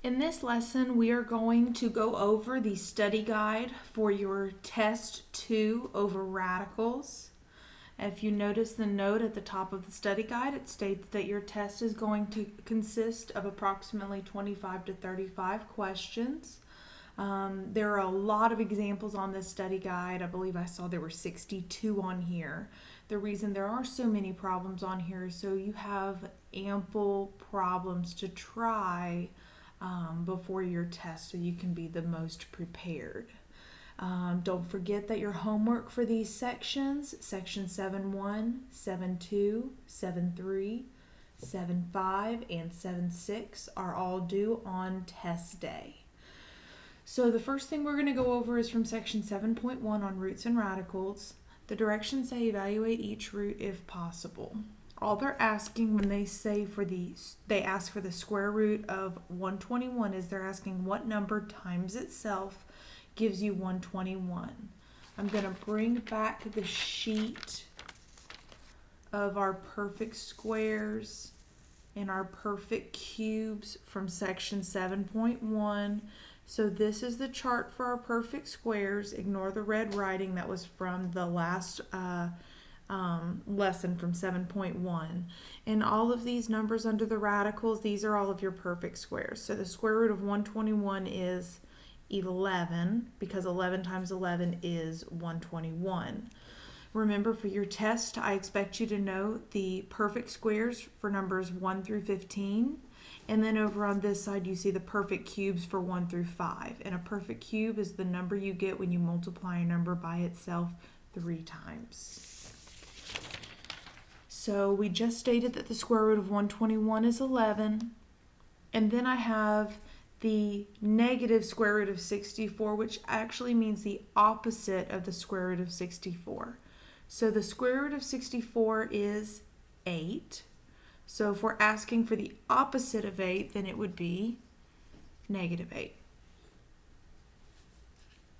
In this lesson, we are going to go over the study guide for your test 2 over radicals. If you notice the note at the top of the study guide, it states that your test is going to consist of approximately 25 to 35 questions. There are a lot of examples on this study guide. I believe I saw there were 62 on here. The reason there are so many problems on here is so you have ample problems to try before your test so you can be the most prepared. Don't forget that your homework for these sections, section 7.1, 7.2, 7.3, 7.5, and 7.6 are all due on test day. So the first thing we're going to go over is from section 7.1 on roots and radicals. The directions say evaluate each root if possible. All they're asking when they say they ask for the square root of 121 is they're asking what number times itself gives you 121. I'm going to bring back the sheet of our perfect squares and our perfect cubes from section 7.1. So this is the chart for our perfect squares. Ignore the red writing that was from the last lesson from 7.1. And all of these numbers under the radicals, these are all of your perfect squares. So the square root of 121 is 11 because 11 times 11 is 121. Remember, for your test, I expect you to know the perfect squares for numbers 1 through 15. And then over on this side, you see the perfect cubes for 1 through 5. And a perfect cube is the number you get when you multiply a number by itself 3 times. So we just stated that the square root of 121 is 11. And then I have the negative square root of 64, which actually means the opposite of the square root of 64. So the square root of 64 is 8. So if we're asking for the opposite of 8, then it would be negative 8.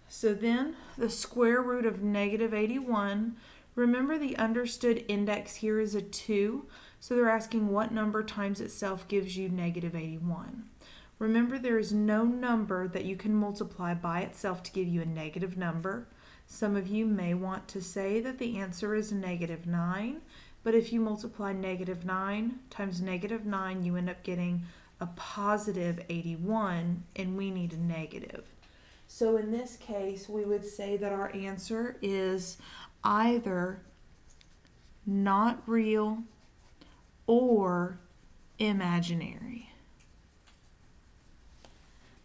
So then the square root of negative 81, remember the understood index here is a 2, so they're asking what number times itself gives you negative 81. Remember, there is no number that you can multiply by itself to give you a negative number. Some of you may want to say that the answer is negative 9, but if you multiply negative 9 times negative 9, you end up getting a positive 81, and we need a negative. So in this case, we would say that our answer is either not real or imaginary.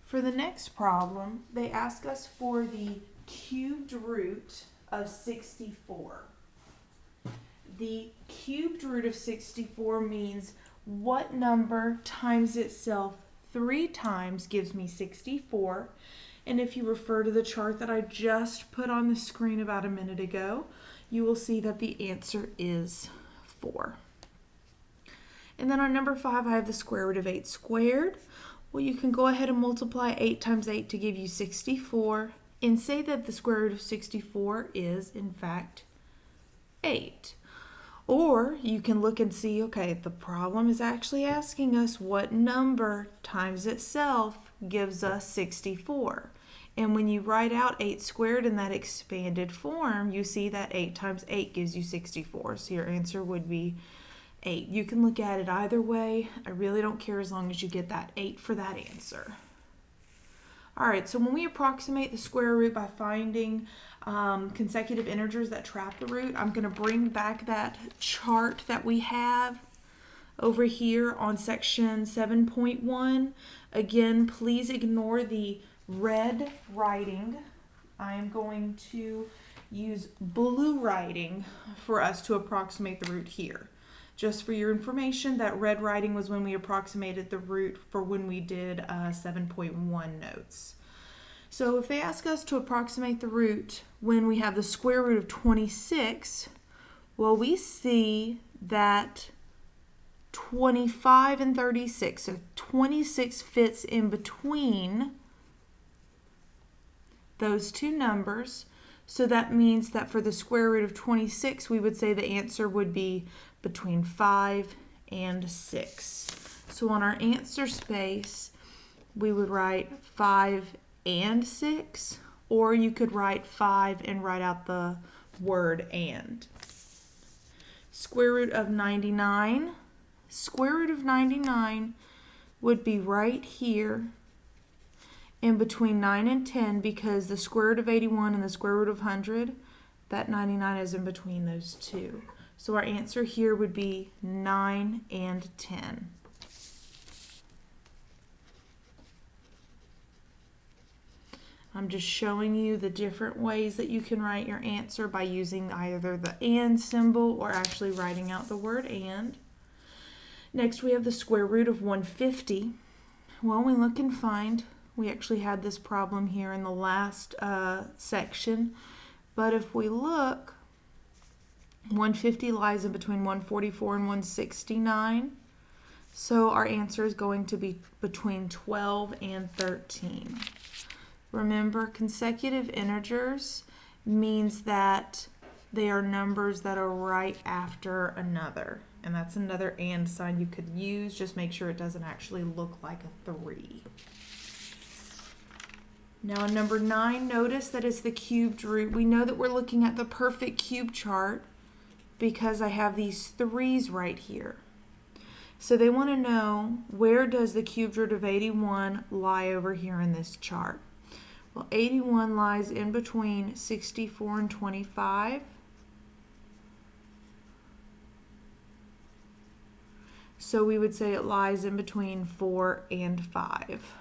For the next problem, they ask us for the cubed root of 64. The cubed root of 64 means what number times itself 3 times gives me 64. And if you refer to the chart that I just put on the screen about a minute ago, you will see that the answer is 4. And then on number 5, I have the square root of 8 squared. Well, you can go ahead and multiply 8 times 8 to give you 64 and say that the square root of 64 is, in fact, 8. Or you can look and see, okay, the problem is actually asking us what number times itself gives us 64. And when you write out 8 squared in that expanded form, you see that 8 times 8 gives you 64. So your answer would be 8. You can look at it either way. I really don't care as long as you get that 8 for that answer. All right, so when we approximate the square root by finding consecutive integers that trap the root, I'm going to bring back that chart that we have over here on section 7.1. Again, please ignore the red writing. I am going to use blue writing for us to approximate the root here. Just for your information, that red writing was when we approximated the root for when we did 7.1 notes. So if they ask us to approximate the root when we have the square root of 26, well, we see that 25 and 36, so 26 fits in between those two numbers. So that means that for the square root of 26, we would say the answer would be between 5 and 6. So on our answer space, we would write 5 and 6, or you could write 5 and write out the word and. Square root of 99. Square root of 99 would be right here in between 9 and 10, because the square root of 81 and the square root of 100, that 99 is in between those two. So our answer here would be 9 and 10. I'm just showing you the different ways that you can write your answer by using either the and symbol or actually writing out the word and. Next we have the square root of 150. Well, we look and find, we actually had this problem here in the last section, but if we look, 150 lies in between 144 and 169, so our answer is going to be between 12 and 13. Remember, consecutive integers means that they are numbers that are right after another, and that's another and sign you could use. Just make sure it doesn't actually look like a 3. Now in number 9, notice that it's the cubed root. We know that we're looking at the perfect cube chart because I have these 3's right here. So they want to know, where does the cubed root of 81 lie over here in this chart? Well, 81 lies in between 64 and 25. So we would say it lies in between 4 and 5.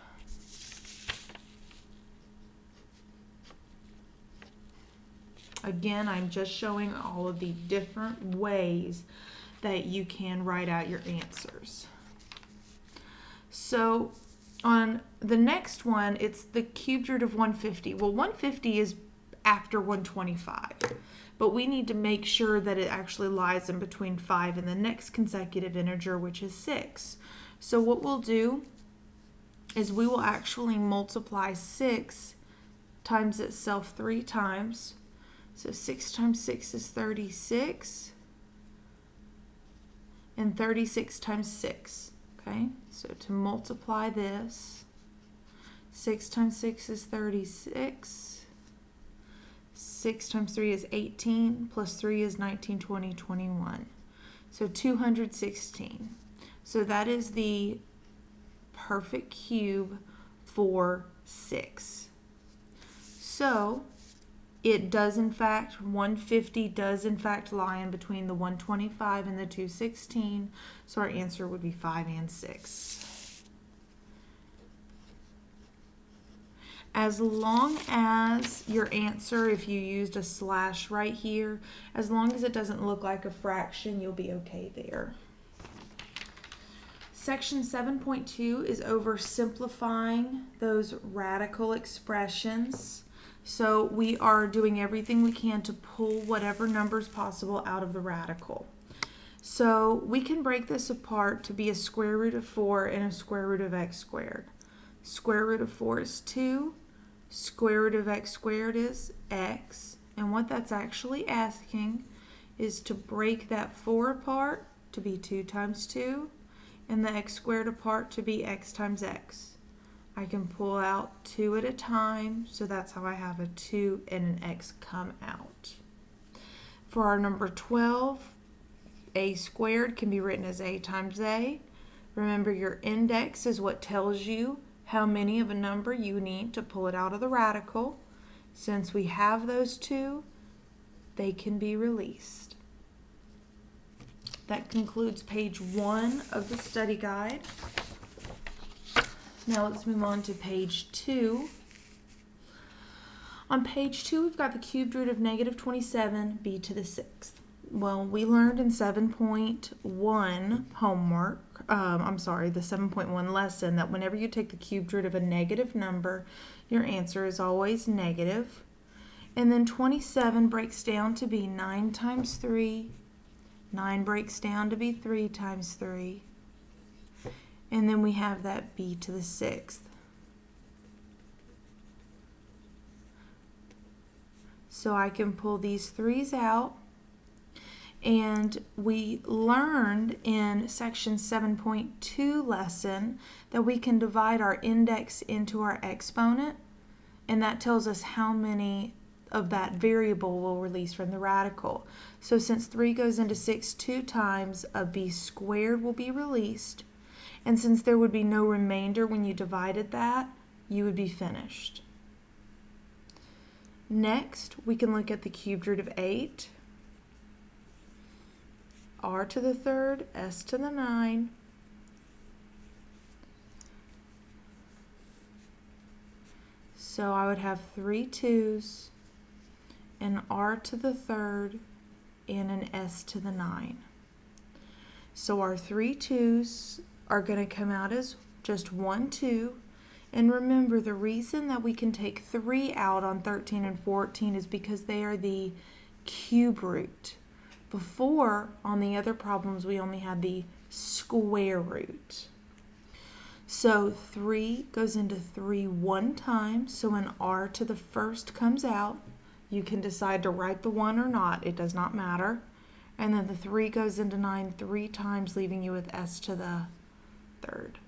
Again, I'm just showing all of the different ways that you can write out your answers. So on the next one, it's the cubed root of 150. Well, 150 is after 125, but we need to make sure that it actually lies in between 5 and the next consecutive integer, which is 6. So what we'll do is we will actually multiply 6 times itself 3 times. So 6 times 6 is 36, and 36 times 6, okay? So to multiply this, 6 times 6 is 36, 6 times 3 is 18, plus 3 is 19, 20, 21. So 216. So that is the perfect cube for 6. So it does in fact, 150 does in fact lie in between the 125 and the 216, so our answer would be 5 and 6. As long as your answer, if you used a slash right here, as long as it doesn't look like a fraction, you'll be okay there. Section 7.2 is oversimplifying those radical expressions. So we are doing everything we can to pull whatever numbers possible out of the radical. So we can break this apart to be a square root of 4 and a square root of x squared. Square root of 4 is 2. Square root of x squared is x. And what that's actually asking is to break that 4 apart to be 2 times 2 and the x squared apart to be x times x. I can pull out 2 at a time, so that's how I have a 2 and an x come out. For our number 12, a squared can be written as a times a. Remember, your index is what tells you how many of a number you need to pull it out of the radical. Since we have those 2, they can be released. That concludes page 1 of the study guide. Now let's move on to page 2. On page 2, we've got the cubed root of negative 27, b to the 6th. Well, we learned in 7.1 homework, the 7.1 lesson, that whenever you take the cubed root of a negative number, your answer is always negative. And then 27 breaks down to be 9 times 3. 9 breaks down to be 3 times 3. And then we have that b to the 6th. So I can pull these 3's out, And we learned in section 7.2 lesson that we can divide our index into our exponent, and that tells us how many of that variable we'll release from the radical. So since 3 goes into 6 2 times, a b squared will be released. And since there would be no remainder when you divided that, you would be finished. Next, we can look at the cubed root of 8. R to the third, S to the 9. So I would have 3 2's, an R to the third, and an S to the 9. So our 3 2's are going to come out as just 1 2. And remember, the reason that we can take 3 out on 13 and 14 is because they are the cube root. Before, on the other problems, we only had the square root. So 3 goes into 3 one time, so an R to the first comes out. You can decide to write the 1 or not, it does not matter. And then the 3 goes into 9 3 times, leaving you with S to the third.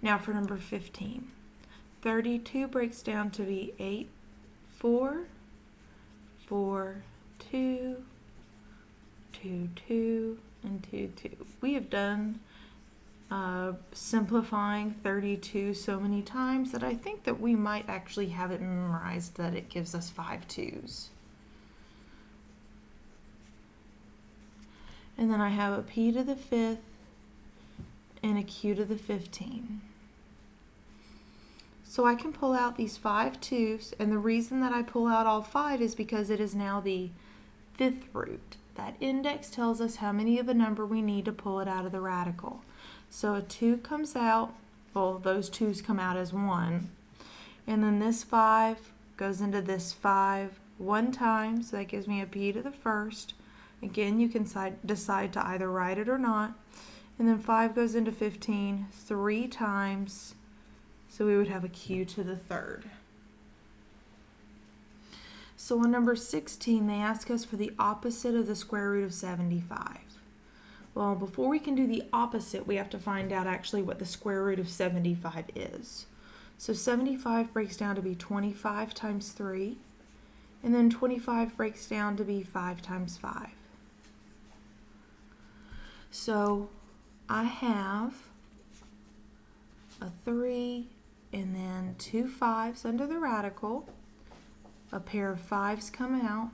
Now for number 15. 32 breaks down to be 8 4, 4 2, 2 2, and 2 2. We have done simplifying 32 so many times that I think that we might actually have it memorized that it gives us 5 2's. And then I have a p to the 5th and a q to the 15. So I can pull out these 5 2's, and the reason that I pull out all 5 is because it is now the 5th root. That index tells us how many of a number we need to pull it out of the radical. So a 2 comes out, well, those 2's come out as 1, and then this 5 goes into this 5 one time, so that gives me a p to the first. Again, you can decide to either write it or not. And then 5 goes into 15 3 times, so we would have a q to the third. So on number 16, they ask us for the opposite of the square root of 75. Well, before we can do the opposite, we have to find out actually what the square root of 75 is. So 75 breaks down to be 25 times 3, and then 25 breaks down to be 5 times 5. So I have a 3 and then 2 5's under the radical. A pair of 5's come out,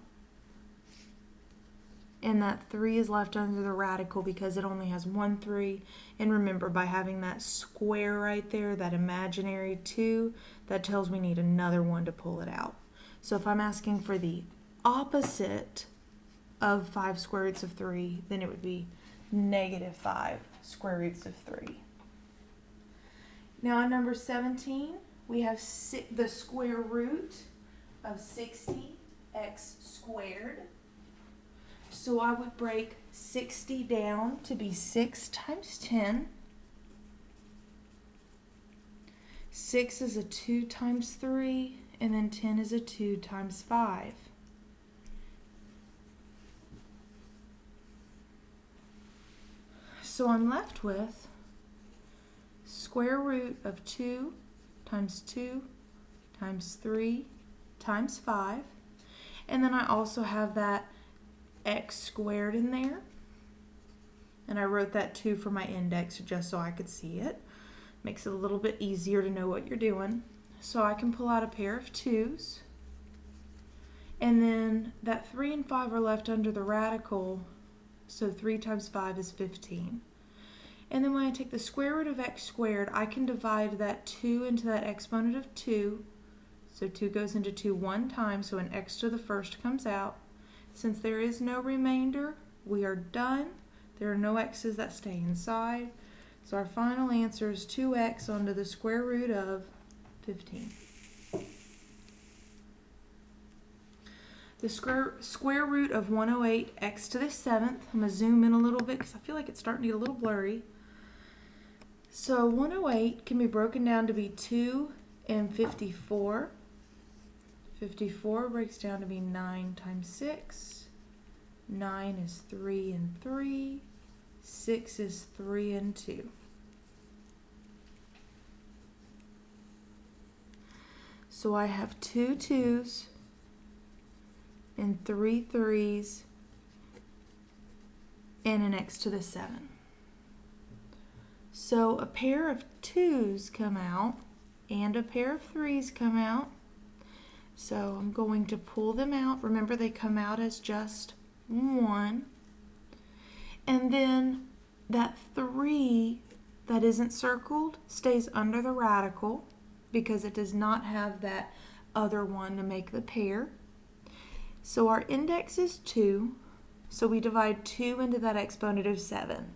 and that 3 is left under the radical because it only has 1 3. And remember, by having that square right there, that imaginary 2, that tells we need another 1 to pull it out. So if I'm asking for the opposite of 5 square roots of 3, then it would be negative 5 square roots of 3. Now on number 17, we have the square root of 60x squared. So I would break 60 down to be 6 times 10. 6 is a 2 times 3, and then 10 is a 2 times 5. So I'm left with square root of 2 times 2 times 3 times 5. And then I also have that x squared in there. And I wrote that 2 for my index just so I could see it. Makes it a little bit easier to know what you're doing. So I can pull out a pair of 2's. And then that 3 and 5 are left under the radical. So 3 times 5 is 15. And then when I take the square root of x squared, I can divide that 2 into that exponent of 2. So 2 goes into 2 one time, so an x to the first comes out. Since there is no remainder, we are done. There are no x's that stay inside. So our final answer is 2x onto the square root of 15. The square root of 108 x to the 7th. I'm going to zoom in a little bit because I feel like it's starting to get a little blurry. So 108 can be broken down to be 2 and 54. 54 breaks down to be 9 times 6. 9 is 3 and 3. 6 is 3 and 2. So I have 2 2s and 3 3s and an x to the 7. So a pair of 2s come out and a pair of 3s come out. So I'm going to pull them out. Remember, they come out as just 1. And then that 3 that isn't circled stays under the radical because it does not have that other one to make the pair. So our index is 2. So we divide 2 into that exponent of 7.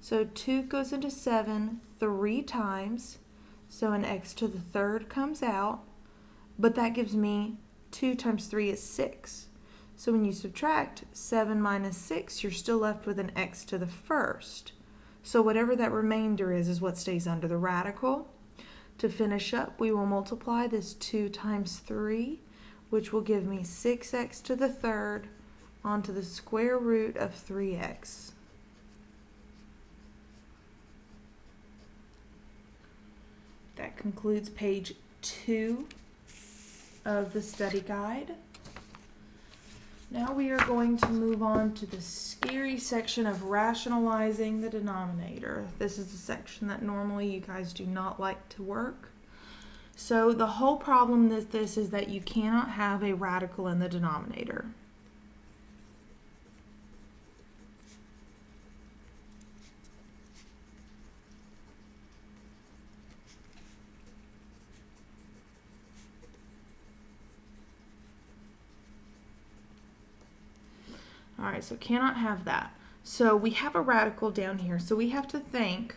So 2 goes into 7 3 times. So an x to the third comes out. But that gives me 2 times 3 is 6. So when you subtract 7 minus 6, you're still left with an x to the first. So whatever that remainder is what stays under the radical. To finish up, we will multiply this 2 times 3, which will give me 6x to the third onto the square root of 3x. That concludes page 2 of the study guide. Now we are going to move on to the scary section of rationalizing the denominator. This is the section that normally you guys do not like to work. So the whole problem with this is that you cannot have a radical in the denominator. All right, so cannot have that. So we have a radical down here. So we have to think,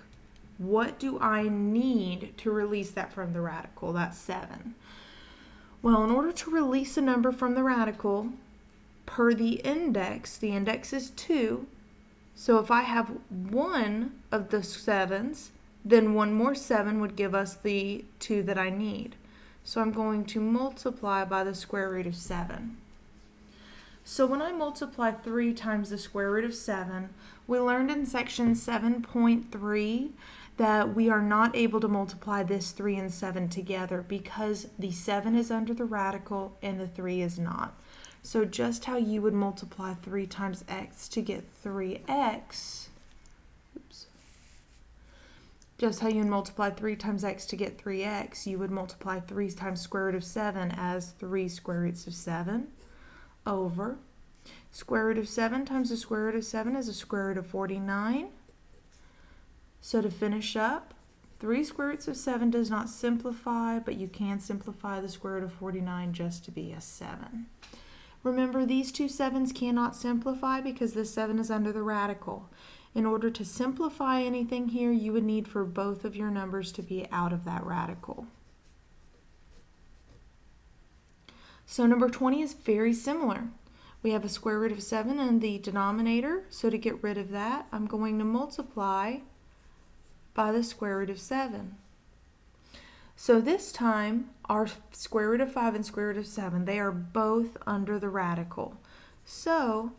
what do I need to release that from the radical? That's 7. Well, in order to release a number from the radical, per the index is 2. So if I have one of the 7s, then one more 7 would give us the 2 that I need. So I'm going to multiply by the square root of 7. So when I multiply 3 times the square root of 7, we learned in section 7.3 that we are not able to multiply this 3 and 7 together because the 7 is under the radical and the 3 is not. So just how you would multiply 3 times x to get 3x, just how you would multiply 3 times x to get 3x, you would multiply 3 times square root of 7 as 3 square roots of 7. Over square root of 7 times the square root of 7 is a square root of 49. So to finish up, 3 square roots of 7 does not simplify, but you can simplify the square root of 49 just to be a 7. Remember, these two 7s cannot simplify because this 7 is under the radical. In order to simplify anything here, you would need for both of your numbers to be out of that radical. So number 20 is very similar. We have a square root of 7 in the denominator, so to get rid of that, I'm going to multiply by the square root of 7. So this time, our square root of 5 and square root of 7, they are both under the radical. So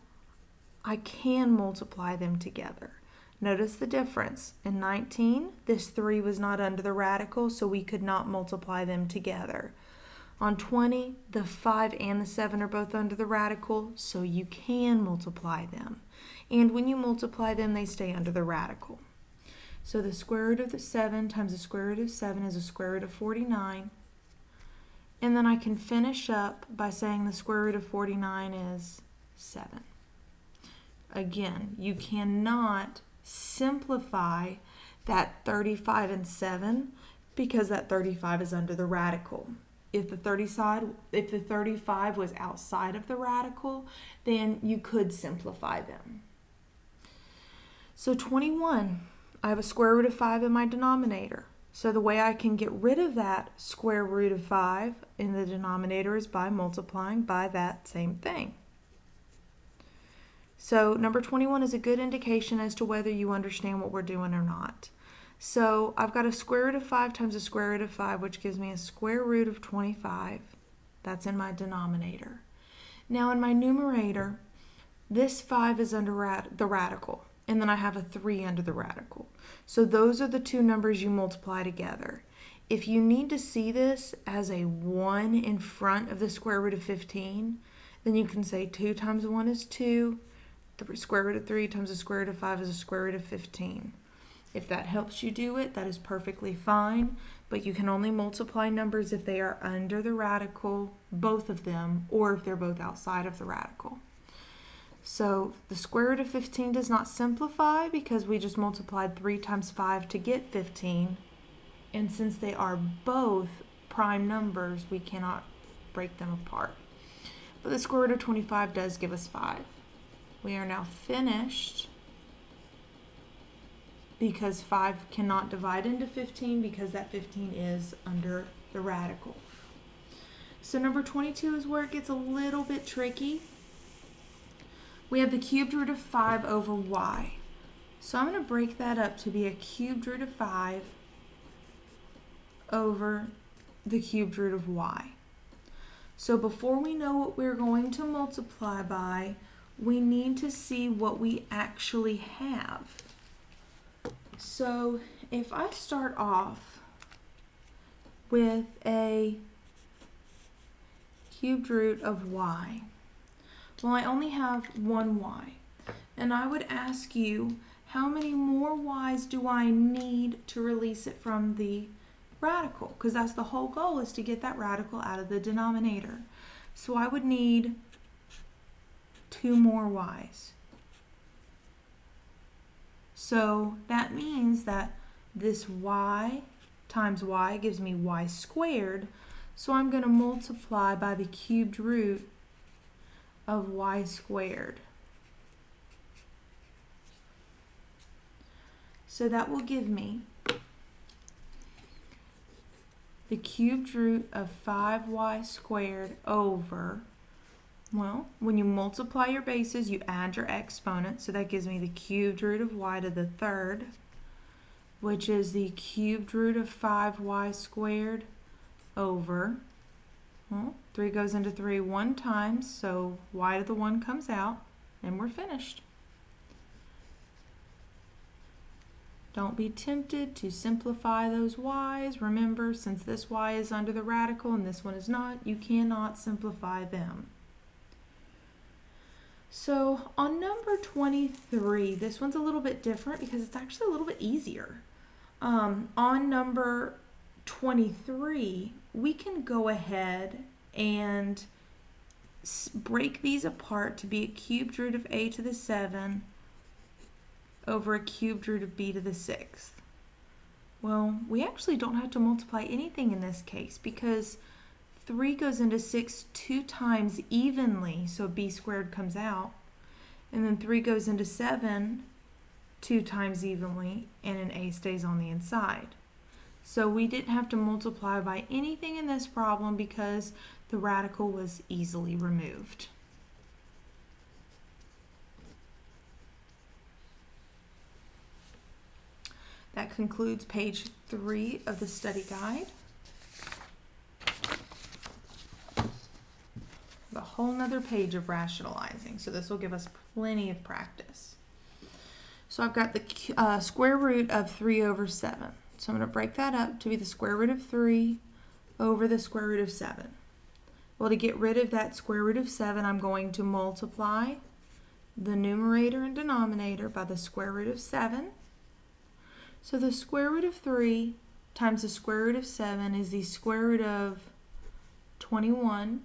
I can multiply them together. Notice the difference. In 19, this 3 was not under the radical, so we could not multiply them together. On 20, the 5 and the 7 are both under the radical, so you can multiply them. And when you multiply them, they stay under the radical. So the square root of the 7 times the square root of 7 is a square root of 49. And then I can finish up by saying the square root of 49 is 7. Again, you cannot simplify that 35 and 7 because that 35 is under the radical. If the 35 was outside of the radical, then you could simplify them. So 21, I have a square root of 5 in my denominator. So the way I can get rid of that square root of 5 in the denominator is by multiplying by that same thing. So number 21 is a good indication as to whether you understand what we're doing or not. So I've got a square root of 5 times a square root of 5, which gives me a square root of 25. That's in my denominator. Now in my numerator, this 5 is under the radical, and then I have a 3 under the radical. So those are the two numbers you multiply together. If you need to see this as a 1 in front of the square root of 15, then you can say 2 times 1 is 2, the square root of 3 times the square root of 5 is the square root of 15. If that helps you do it, that is perfectly fine, but you can only multiply numbers if they are under the radical, both of them, or if they're both outside of the radical. So the square root of 15 does not simplify because we just multiplied 3 times 5 to get 15. And since they are both prime numbers, we cannot break them apart. But the square root of 25 does give us 5. We are now finished because 5 cannot divide into 15 because that 15 is under the radical. So number 22 is where it gets a little bit tricky. We have the cubed root of 5 over y. So I'm going to break that up to be a cubed root of 5 over the cubed root of y. So before we know what we're going to multiply by, we need to see what we actually have. So if I start off with a cubed root of y, well, I only have one y. And I would ask you, how many more y's do I need to release it from the radical? Because that's the whole goal, is to get that radical out of the denominator. So I would need 2 more y's. So that means that this y times y gives me y squared. So I'm going to multiply by the cubed root of y squared. So that will give me the cubed root of 5y squared over, well, when you multiply your bases, you add your exponents. So that gives me the cubed root of y to the third, which is the cubed root of 5y squared over, well, 3 goes into 3 one time, so y to the 1 comes out, and we're finished. Don't be tempted to simplify those y's. Remember, since this y is under the radical and this one is not, you cannot simplify them. So on number 23, this one's a little bit different because it's actually a little bit easier. On number 23, we can go ahead and break these apart to be a cubed root of a to the 7 over a cubed root of b to the 6th. Well, we actually don't have to multiply anything in this case because 3 goes into 6 2 times evenly, so b squared comes out. And then 3 goes into 7 2 times evenly, and an a stays on the inside. So we didn't have to multiply by anything in this problem because the radical was easily removed. That concludes page 3 of the study guide. A whole nother page of rationalizing, so this will give us plenty of practice. So I've got the square root of 3 over 7. So I'm going to break that up to be the square root of 3 over the square root of 7. Well, to get rid of that square root of 7, I'm going to multiply the numerator and denominator by the square root of 7. So the square root of 3 times the square root of 7 is the square root of 21.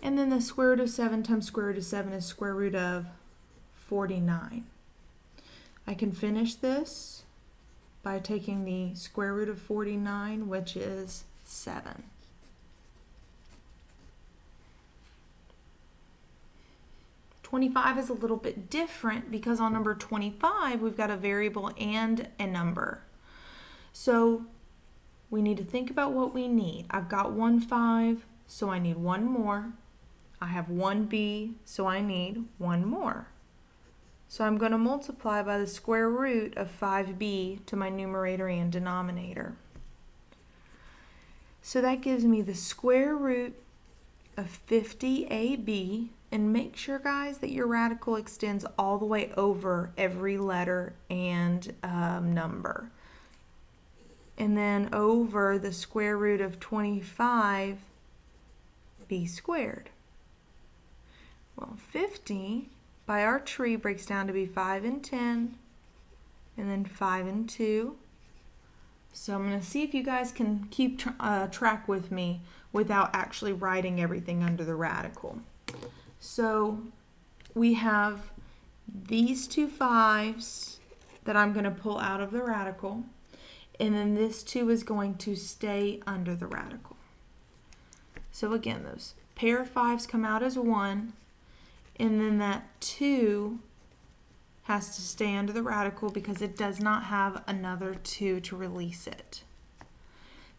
And then the square root of 7 times square root of 7 is square root of 49. I can finish this by taking the square root of 49, which is 7. (25) is a little bit different because on number 25 we've got a variable and a number. So we need to think about what we need. I've got 1 5, so I need 1 more. I have 1b, so I need 1 more. So I'm going to multiply by the square root of 5b to my numerator and denominator. So that gives me the square root of 50ab, and make sure, guys, that your radical extends all the way over every letter and number. And then over the square root of 25b squared. Well, 50 by our tree breaks down to be 5 and 10, and then 5 and 2. So I'm going to see if you guys can keep track with me without actually writing everything under the radical. So we have these two 5s that I'm going to pull out of the radical, and then this 2 is going to stay under the radical. So again, those pair of 5s come out as 1, and then that 2 has to stay under the radical because it does not have another 2 to release it.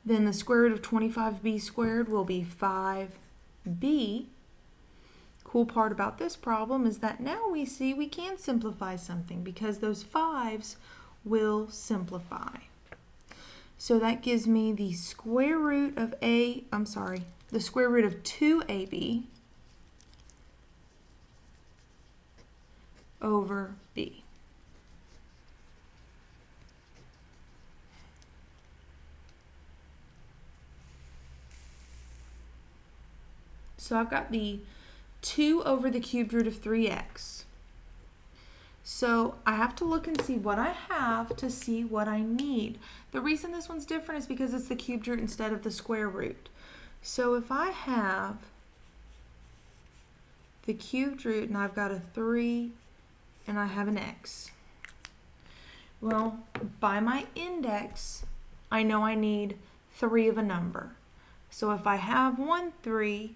Then the square root of 25b squared will be 5b. Cool part about this problem is that now we see we can simplify something because those 5s will simplify. So that gives me the square root of the square root of 2ab over b. So I've got the 2 over the cubed root of 3x. So I have to look and see what I have to see what I need. The reason this one's different is because it's the cubed root instead of the square root. So if I have the cubed root and I've got a 3 and I have an x. Well, by my index, I know I need 3 of a number. So if I have 1 3,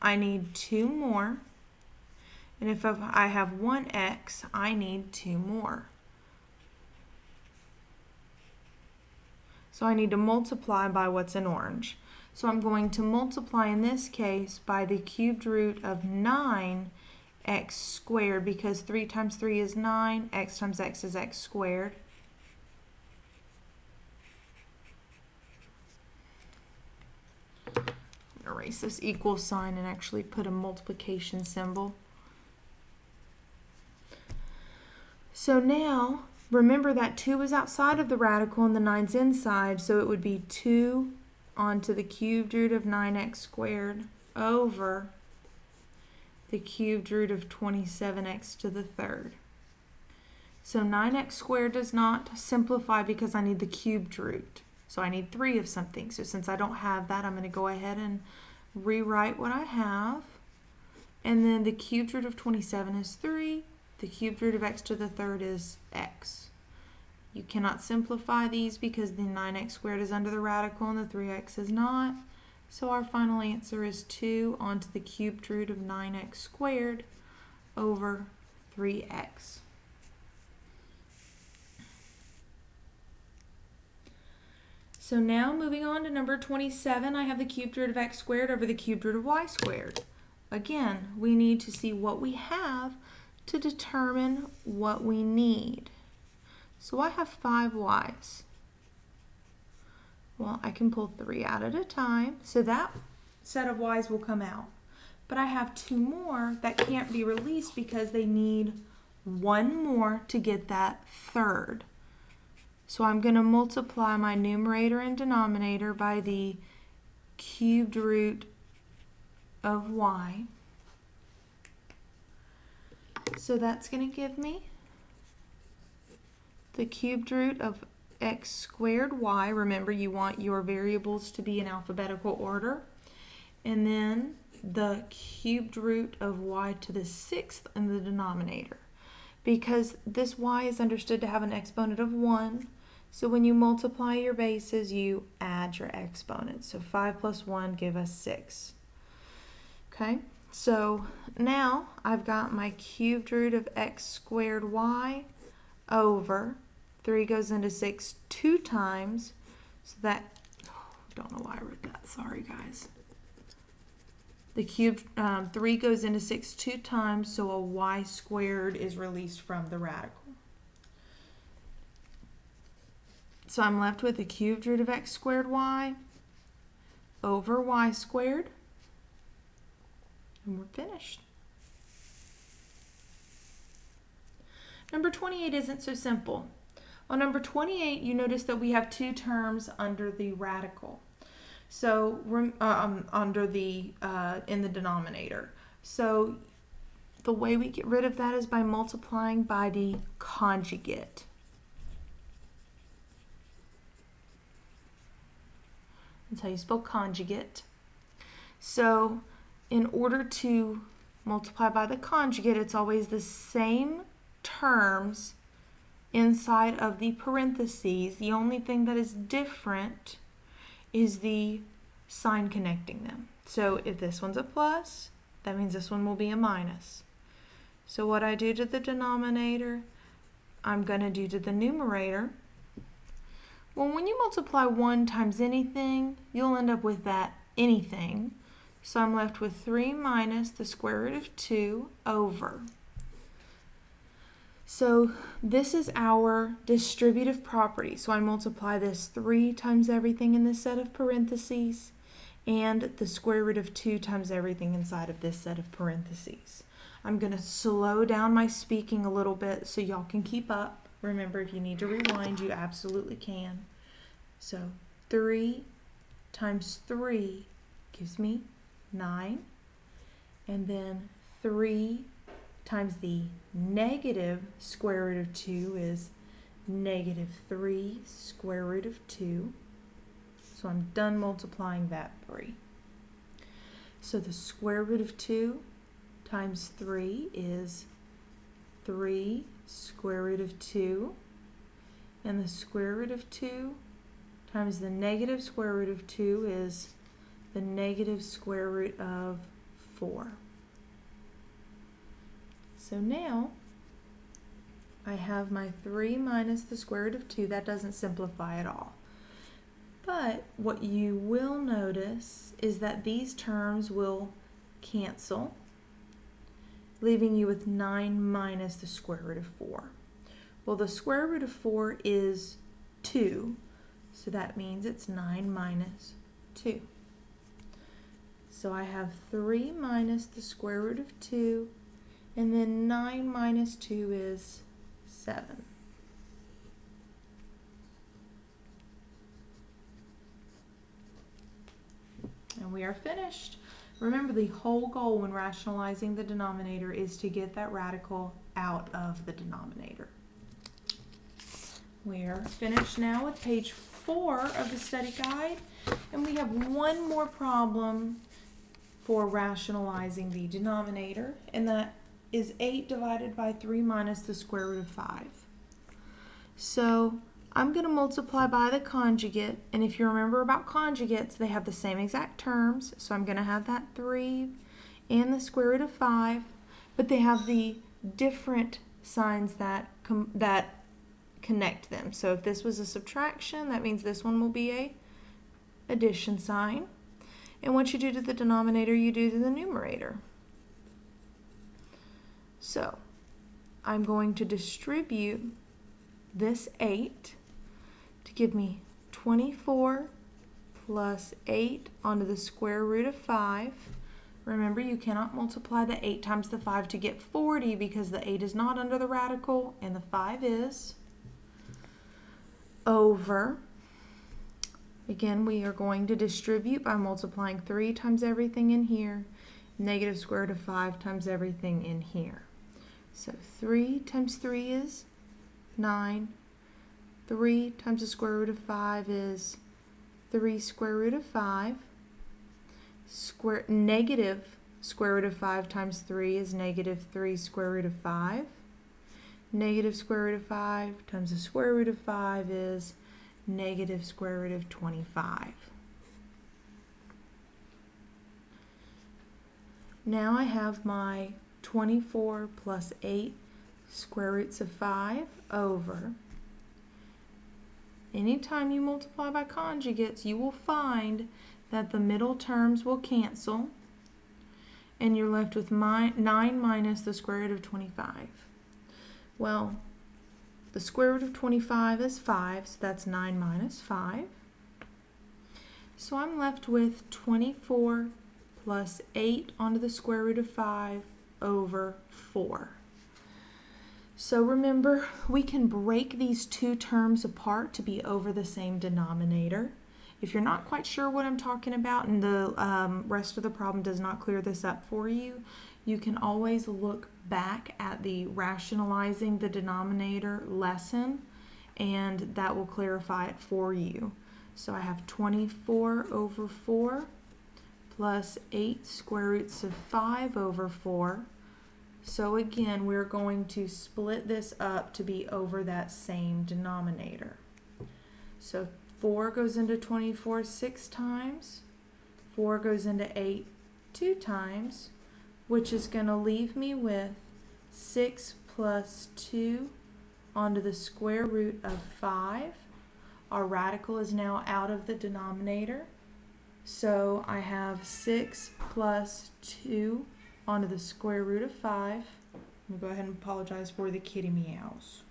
I need 2 more. And if I have 1x, I need 2 more. So I need to multiply by what's in orange. So I'm going to multiply in this case by the cubed root of 9x squared, because 3 times 3 is 9, x times x is x squared. Erase this equal sign and actually put a multiplication symbol. So now, remember that 2 is outside of the radical and the 9's inside, so it would be 2 onto the cubed root of 9x squared over the cubed root of 27x to the third. So 9x squared does not simplify because I need the cubed root. So I need 3 of something. So since I don't have that, I'm going to go ahead and rewrite what I have. And then the cubed root of 27 is 3. The cubed root of x to the third is x. You cannot simplify these because the 9x squared is under the radical and the 3x is not. So our final answer is 2 onto the cubed root of 9x squared over 3x. So now moving on to number 27, I have the cubed root of x squared over the cubed root of y squared. Again, we need to see what we have to determine what we need. So I have 5 y's. Well, I can pull 3 out at a time, so that set of y's will come out. But I have 2 more that can't be released because they need 1 more to get that third. So I'm going to multiply my numerator and denominator by the cubed root of y. So that's going to give me the cubed root of x squared y. Remember, you want your variables to be in alphabetical order. And then the cubed root of y to the 6th in the denominator. Because this y is understood to have an exponent of 1. So when you multiply your bases, you add your exponents. So 5 plus 1 give us 6. Okay, so now I've got my cubed root of x squared y over 3 goes into 6 2 times. So that, don't know why I wrote that. Sorry, guys. The cubed 3 goes into 6 2 times, so a y squared is released from the radical. So I'm left with the cubed root of x squared y over y squared, and we're finished. Number 28 isn't so simple. On number 28, you notice that we have two terms under the radical. So under the in the denominator. So the way we get rid of that is by multiplying by the conjugate. That's how you spell conjugate. So in order to multiply by the conjugate, it's always the same terms inside of the parentheses. The only thing that is different is the sign connecting them. So if this one's a plus, that means this one will be a minus. So what I do to the denominator, I'm going to do to the numerator. Well, when you multiply 1 times anything, you'll end up with that anything. So I'm left with 3 minus the square root of 2 over. So this is our distributive property. So I multiply this 3 times everything in this set of parentheses and the square root of 2 times everything inside of this set of parentheses. I'm going to slow down my speaking a little bit so y'all can keep up. Remember, if you need to rewind, you absolutely can. So 3 times 3 gives me 9. And then 3 times the negative square root of 2 is negative 3 square root of 2. So I'm done multiplying that 3. So the square root of 2 times 3 is 3 square root of 2. And the square root of 2 times the negative square root of 2 is the negative square root of 4. So now I have my 3 minus the square root of 2. That doesn't simplify at all. But what you will notice is that these terms will cancel, leaving you with 9 minus the square root of 4. Well, the square root of 4 is 2, so that means it's 9 minus 2. So I have 3 minus the square root of 2, and then 9 minus 2 is 7. And we are finished. Remember, the whole goal when rationalizing the denominator is to get that radical out of the denominator. We are finished now with page 4 of the study guide, and we have one more problem for rationalizing the denominator, and that is 8 divided by 3 minus the square root of 5. So I'm going to multiply by the conjugate, and if you remember about conjugates, they have the same exact terms, so I'm going to have that 3 and the square root of 5, but they have the different signs that connect them. So if this was a subtraction, that means this one will be a addition sign. And what you do to the denominator, you do to the numerator. So I'm going to distribute this 8 to give me 24 plus 8 onto the square root of 5. Remember, you cannot multiply the 8 times the 5 to get 40 because the 8 is not under the radical and the 5 is, over. Again, we are going to distribute by multiplying 3 times everything in here, negative square root of 5 times everything in here. So 3 times 3 is 9. 3 times the square root of 5 is 3 square root of 5. Negative square root of 5 times 3 is negative 3 square root of 5. Negative square root of 5 times the square root of 5 is negative square root of 25. Now I have my 24 plus 8 square roots of 5 over. Anytime you multiply by conjugates, you will find that the middle terms will cancel, and you're left with 9 minus the square root of 25. Well, the square root of 25 is 5, so that's 9 minus 5. So I'm left with 24 plus 8 onto the square root of 5 over 4. So remember, we can break these two terms apart to be over the same denominator. If you're not quite sure what I'm talking about and the rest of the problem does not clear this up for you, you can always look back at the Rationalizing the Denominator lesson, and that will clarify it for you. So I have 24 over 4 plus 8 square roots of 5 over 4. So again, we're going to split this up to be over that same denominator. So 4 goes into 24 6 times, 4 goes into 8 2 times, which is going to leave me with 6 plus 2 onto the square root of 5. Our radical is now out of the denominator. So I have 6 plus 2 onto the square root of 5. I'm going to go ahead and apologize for the kitty meows.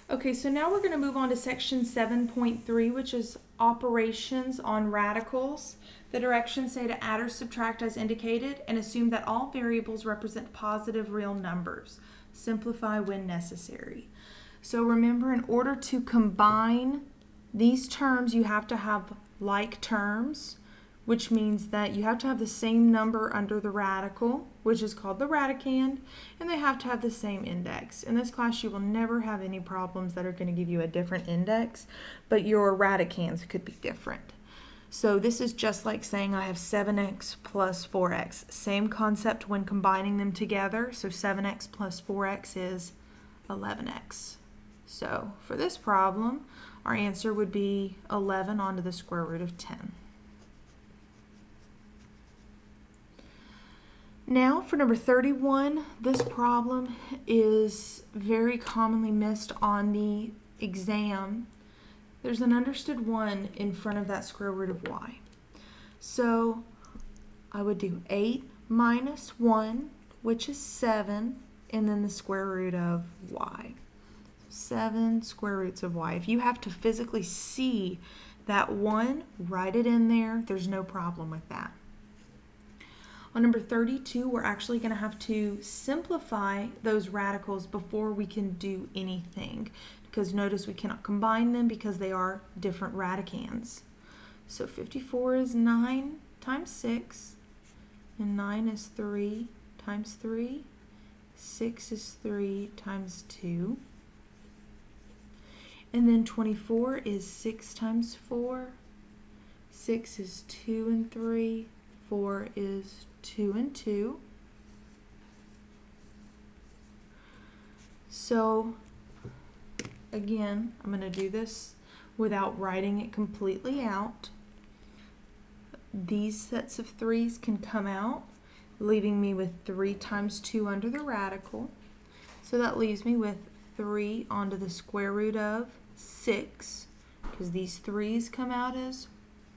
Okay, so now we're going to move on to section 7.3, which is operations on radicals. The directions say to add or subtract as indicated and assume that all variables represent positive real numbers. Simplify when necessary. So remember, in order to combine these terms, you have to have like terms, which means that you have to have the same number under the radical, which is called the radicand, and they have to have the same index. In this class, you will never have any problems that are going to give you a different index, but your radicands could be different. So this is just like saying I have 7x plus 4x. Same concept when combining them together. So 7x plus 4x is 11x. So for this problem, our answer would be 11 onto the square root of 10. Now for number 31, this problem is very commonly missed on the exam. There's an understood 1 in front of that square root of y. So I would do 8 minus 1, which is 7, and then the square root of y. 7 square roots of y. If you have to physically see that 1, write it in there. There's no problem with that. On number 32, we're actually going to have to simplify those radicals before we can do anything, because notice we cannot combine them because they are different radicands. So 54 is 9 times 6, and 9 is 3 times 3, 6 is 3 times 2, and then 24 is 6 times 4, 6 is 2 and 3, 4 is 2 and 2. So again, I'm going to do this without writing it completely out. These sets of 3's can come out, leaving me with 3 times 2 under the radical. So that leaves me with 3 onto the square root of 6, because these 3's come out as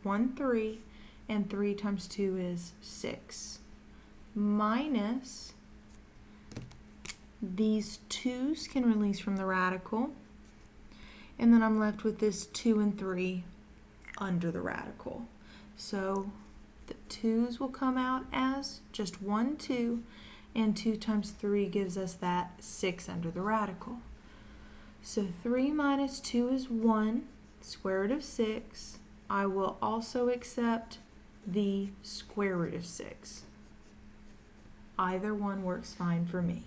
1, 3, and 3 times 2 is 6, minus these 2's can release from the radical, and then I'm left with this 2 and 3 under the radical. So the 2's will come out as just 1, 2, and 2 times 3 gives us that 6 under the radical. So 3 minus 2 is 1, square root of 6. I will also accept the square root of 6. Either one works fine for me.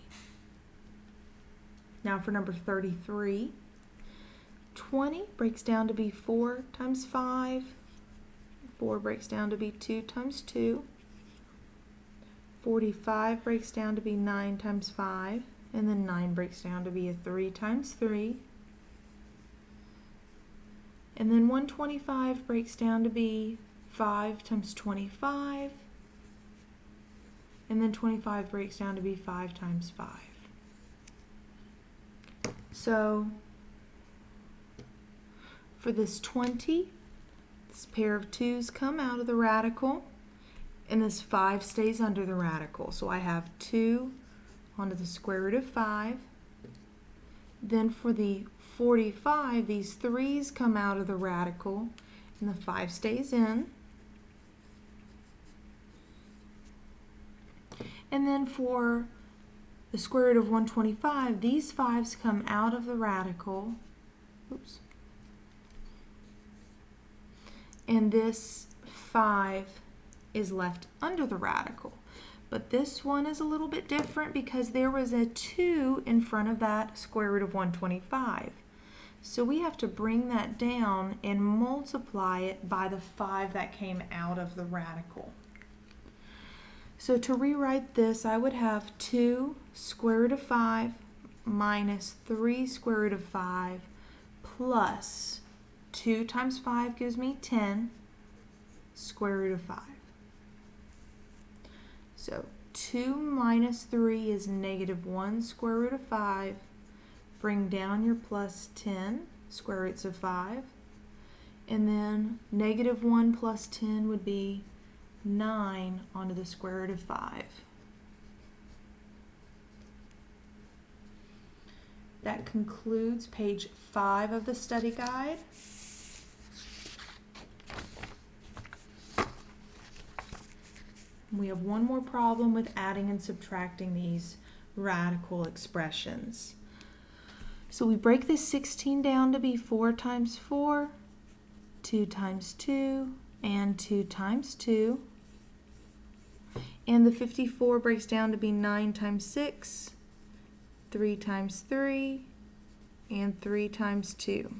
Now for number 33, 20 breaks down to be 4 times 5. 4 breaks down to be 2 times 2. 45 breaks down to be 9 times 5. And then 9 breaks down to be a 3 times 3. And then 125 breaks down to be 5 times 25. And then 25 breaks down to be 5 times 5. So for this 20, this pair of 2's come out of the radical, and this 5 stays under the radical. So I have 2 onto the square root of 5. Then for the 45, these 3's come out of the radical, and the 5 stays in. And then for the square root of 125, these 5's come out of the radical. Oops. And this 5 is left under the radical. But this one is a little bit different because there was a 2 in front of that square root of 125. So we have to bring that down and multiply it by the 5 that came out of the radical. So to rewrite this, I would have 2 square root of 5 minus 3 square root of 5 plus 2 times 5 gives me 10 square root of 5. So 2 minus 3 is negative 1 square root of 5. Bring down your plus 10 square roots of 5. And then negative 1 plus 10 would be 9 onto the square root of 5. That concludes page 5 of the study guide. We have one more problem with adding and subtracting these radical expressions. So we break this 16 down to be 4 times 4, 2 times 2, and 2 times 2. And the 54 breaks down to be 9 times 6, 3 times 3, and 3 times 2.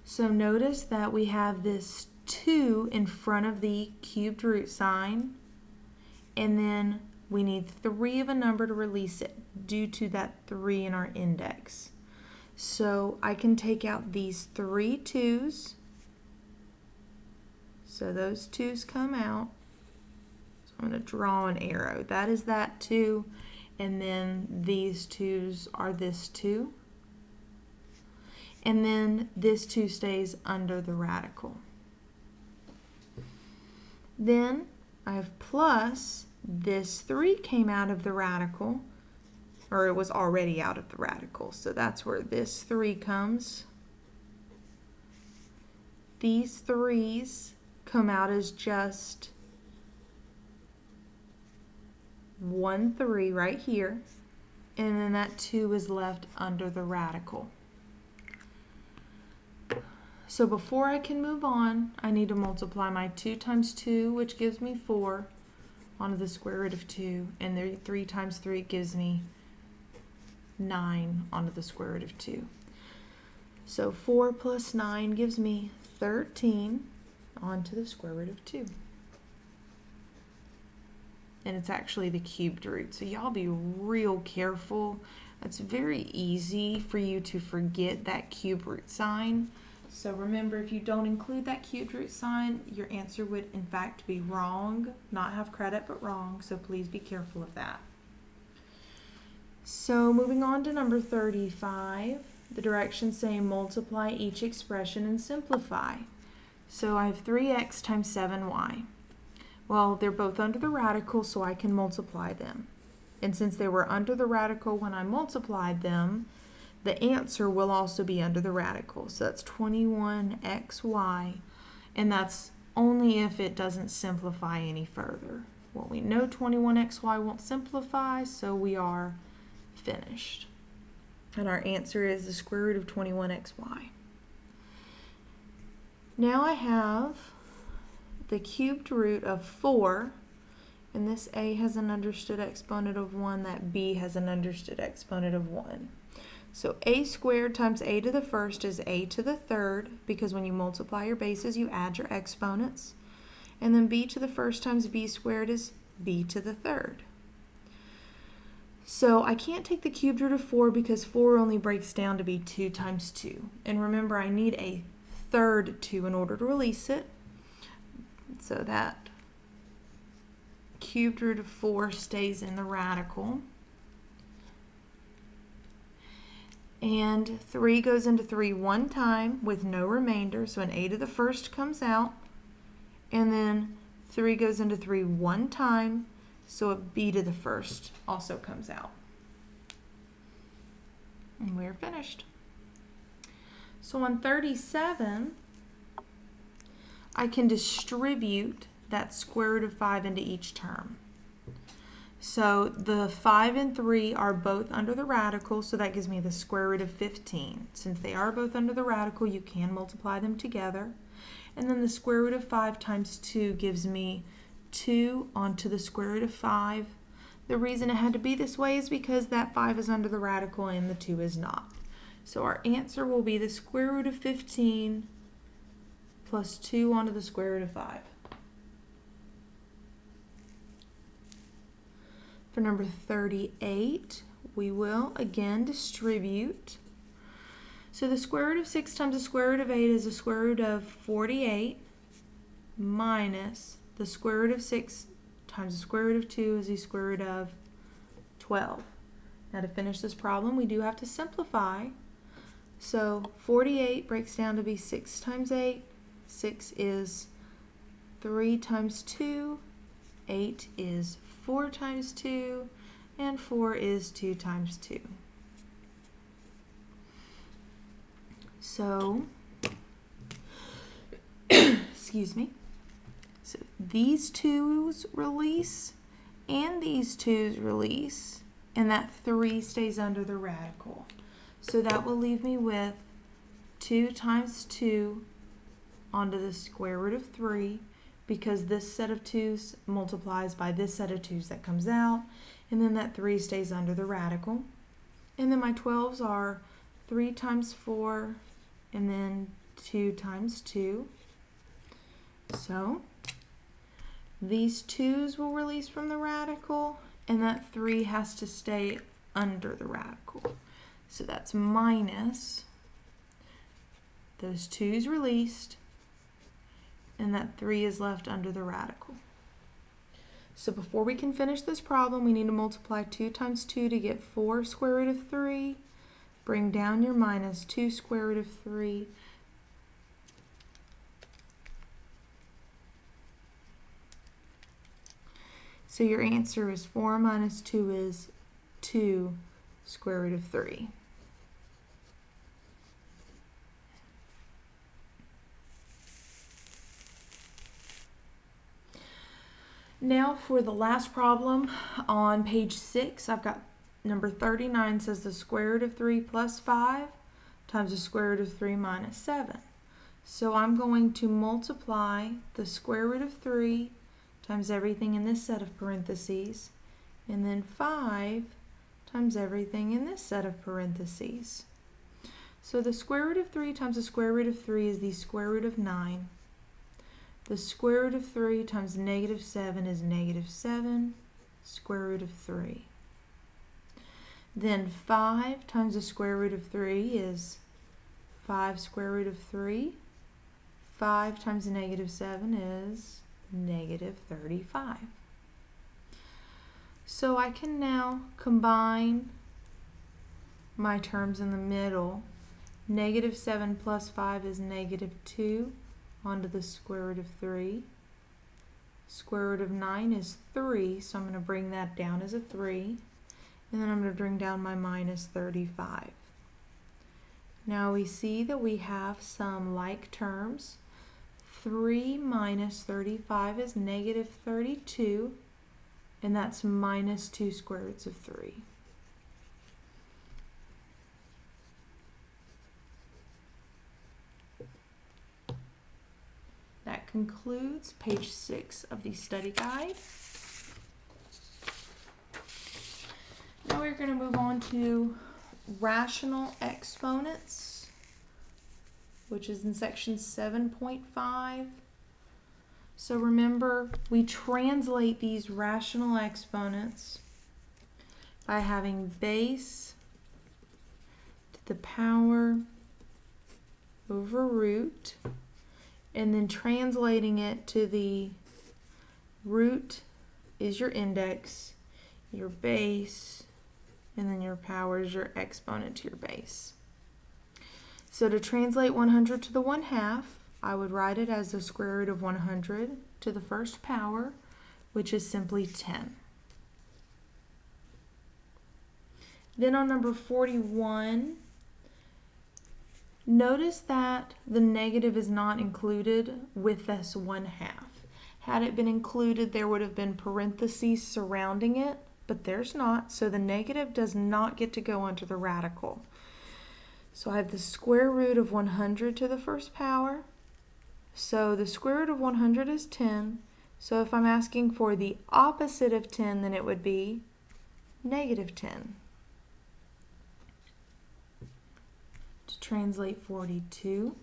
So notice that we have this 2 in front of the cubed root sign, and then we need 3 of a number to release it due to that 3 in our index. So I can take out these 3 2's. So those 2's come out. So I'm going to draw an arrow. That is that 2, and then these 2's are this 2. And then this 2 stays under the radical. Then I have plus this 3 came out of the radical, or it was already out of the radical, so that's where this 3 comes. These 3's come out as just 1 3 right here, and then that 2 is left under the radical. So before I can move on, I need to multiply my 2 times 2, which gives me 4, onto the square root of 2, and the 3 times 3 gives me 9 onto the square root of 2. So 4 plus 9 gives me 13 onto the square root of 2. And it's actually the cubed root, so y'all be real careful. It's very easy for you to forget that cube root sign. So remember, if you don't include that cubed root sign, your answer would in fact be wrong, not have credit, but wrong, so please be careful of that. So moving on to number 35, the directions say multiply each expression and simplify. So I have 3x times 7y. Well, they're both under the radical, so I can multiply them. And since they were under the radical when I multiplied them, the answer will also be under the radical. So that's 21xy, and that's only if it doesn't simplify any further. Well, we know 21xy won't simplify, so we are finished. And our answer is the square root of 21xy. Now I have the cubed root of 4, and this a has an understood exponent of 1, that b has an understood exponent of 1. So a squared times a to the first is a to the third, because when you multiply your bases, you add your exponents. And then b to the first times b squared is b to the third. So I can't take the cubed root of 4 because 4 only breaks down to be 2 times 2. And remember, I need a third 2 in order to release it. So that cubed root of 4 stays in the radical. And 3 goes into 3 one time with no remainder, so an a to the first comes out. And then 3 goes into 3 one time, so a b to the first also comes out. And we're finished. So on 37, I can distribute that square root of 5 into each term. So the 5 and 3 are both under the radical, so that gives me the square root of 15. Since they are both under the radical, you can multiply them together. And then the square root of 5 times 2 gives me 2 onto the square root of 5. The reason it had to be this way is because that 5 is under the radical and the 2 is not. So our answer will be the square root of 15 plus 2 onto the square root of 5. For number 38, we will again distribute. So the square root of 6 times the square root of 8 is the square root of 48 minus the square root of 6 times the square root of 2 is the square root of 12. Now to finish this problem, we do have to simplify. So 48 breaks down to be 6 times 8. 6 is 3 times 2. 8 is 4 times 2. And 4 is 2 times 2. So, excuse me. So these 2's release and these 2's release, and that 3 stays under the radical. So that will leave me with 2 times 2 onto the square root of 3, because this set of 2's multiplies by this set of 2's that comes out, and then that 3 stays under the radical. And then my 12's are 3 times 4, and then 2 times 2. So these 2's will release from the radical, and that 3 has to stay under the radical. So that's minus those 2's released, and that 3 is left under the radical. So before we can finish this problem, we need to multiply 2 times 2 to get 4 square root of 3. Bring down your minus 2 square root of 3. So your answer is 4 minus 2 is 2 square root of 3. Now for the last problem on page 6, I've got number 39 says the square root of 3 plus 5 times the square root of 3 minus 7. So I'm going to multiply the square root of 3 times everything in this set of parentheses, and then 5 times everything in this set of parentheses. So the square root of 3 times the square root of 3 is the square root of 9. The square root of 3 times negative 7 is negative 7 square root of 3. Then 5 times the square root of 3 is 5 square root of 3. 5 times negative 7 is negative 35. So I can now combine my terms in the middle. Negative 7 plus 5 is negative 2 onto the square root of 3. Square root of 9 is 3, so I'm going to bring that down as a 3. And then I'm going to bring down my minus 35. Now we see that we have some like terms. 3 minus 35 is negative 32, and that's minus 2 square roots of 3. That concludes page 6 of the study guide. Now we're going to move on to rational exponents, which is in section 7.5. So remember, we translate these rational exponents by having base to the power over root, and then translating it to the root is your index, your base, and then your power is your exponent to your base. So to translate 100 to the 1/2, I would write it as the square root of 100 to the first power, which is simply 10. Then on number 41, notice that the negative is not included with this 1/2. Had it been included, there would have been parentheses surrounding it, but there's not, so the negative does not get to go onto the radical. So I have the square root of 100 to the first power. So the square root of 100 is 10. So if I'm asking for the opposite of 10, then it would be -10. To translate 42,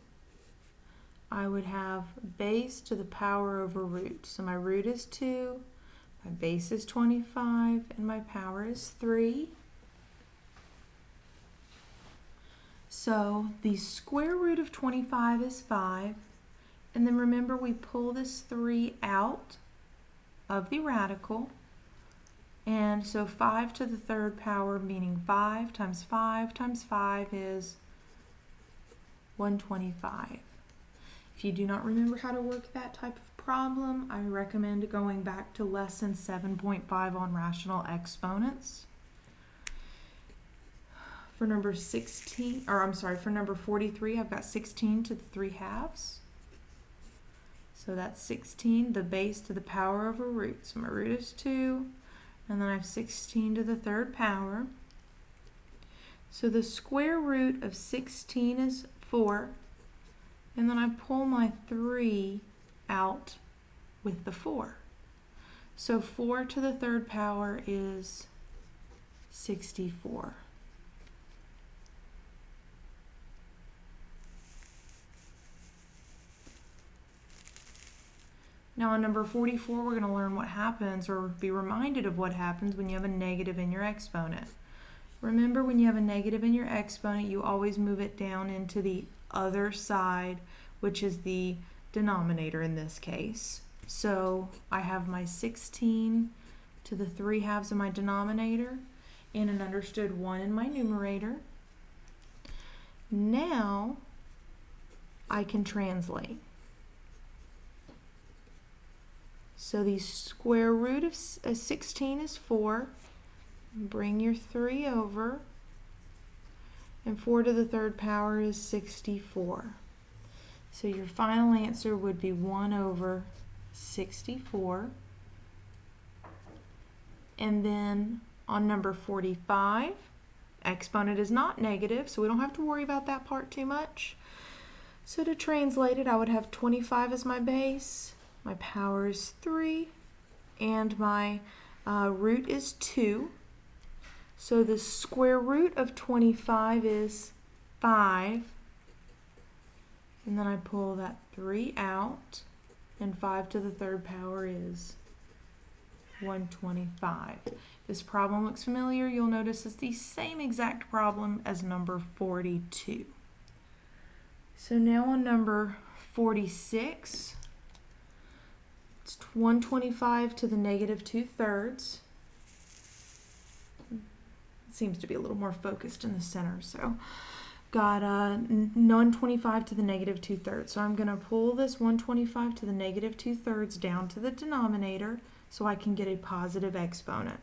I would have base to the power over root. So my root is 2, my base is 25, and my power is 3. So the square root of 25 is 5. And then remember, we pull this 3 out of the radical. And so 5 to the third power, meaning 5 times 5 times 5 is 125. If you do not remember how to work that type of problem, I recommend going back to lesson 7.5 on rational exponents. For number 16, or I'm sorry, for number 43, I've got 16 to the 3/2. So that's 16, the base to the power over root. So my root is 2, and then I have 16 to the third power. So the square root of 16 is 4, and then I pull my 3 out with the 4. So 4 to the third power is 64. Now on number 44, we're going to learn what happens, or be reminded of what happens when you have a negative in your exponent. Remember, when you have a negative in your exponent, you always move it down into the other side, which is the denominator in this case. So I have my 16 to the 3/2 of my denominator and an understood 1 in my numerator. Now I can translate. So the square root of 16 is 4. Bring your 3 over. And 4 to the third power is 64. So your final answer would be 1 over 64. And then on number 45, exponent is not negative, so we don't have to worry about that part too much. So to translate it, I would have 25 as my base. My power is 3, and my root is 2. So the square root of 25 is 5. And then I pull that 3 out, and 5 to the third power is 125. This problem looks familiar. You'll notice it's the same exact problem as number 42. So now on number 46, it's 125 to the -2/3. It seems to be a little more focused in the center, so got 125 to the -2/3. So I'm going to pull this 125 to the -2/3 down to the denominator so I can get a positive exponent.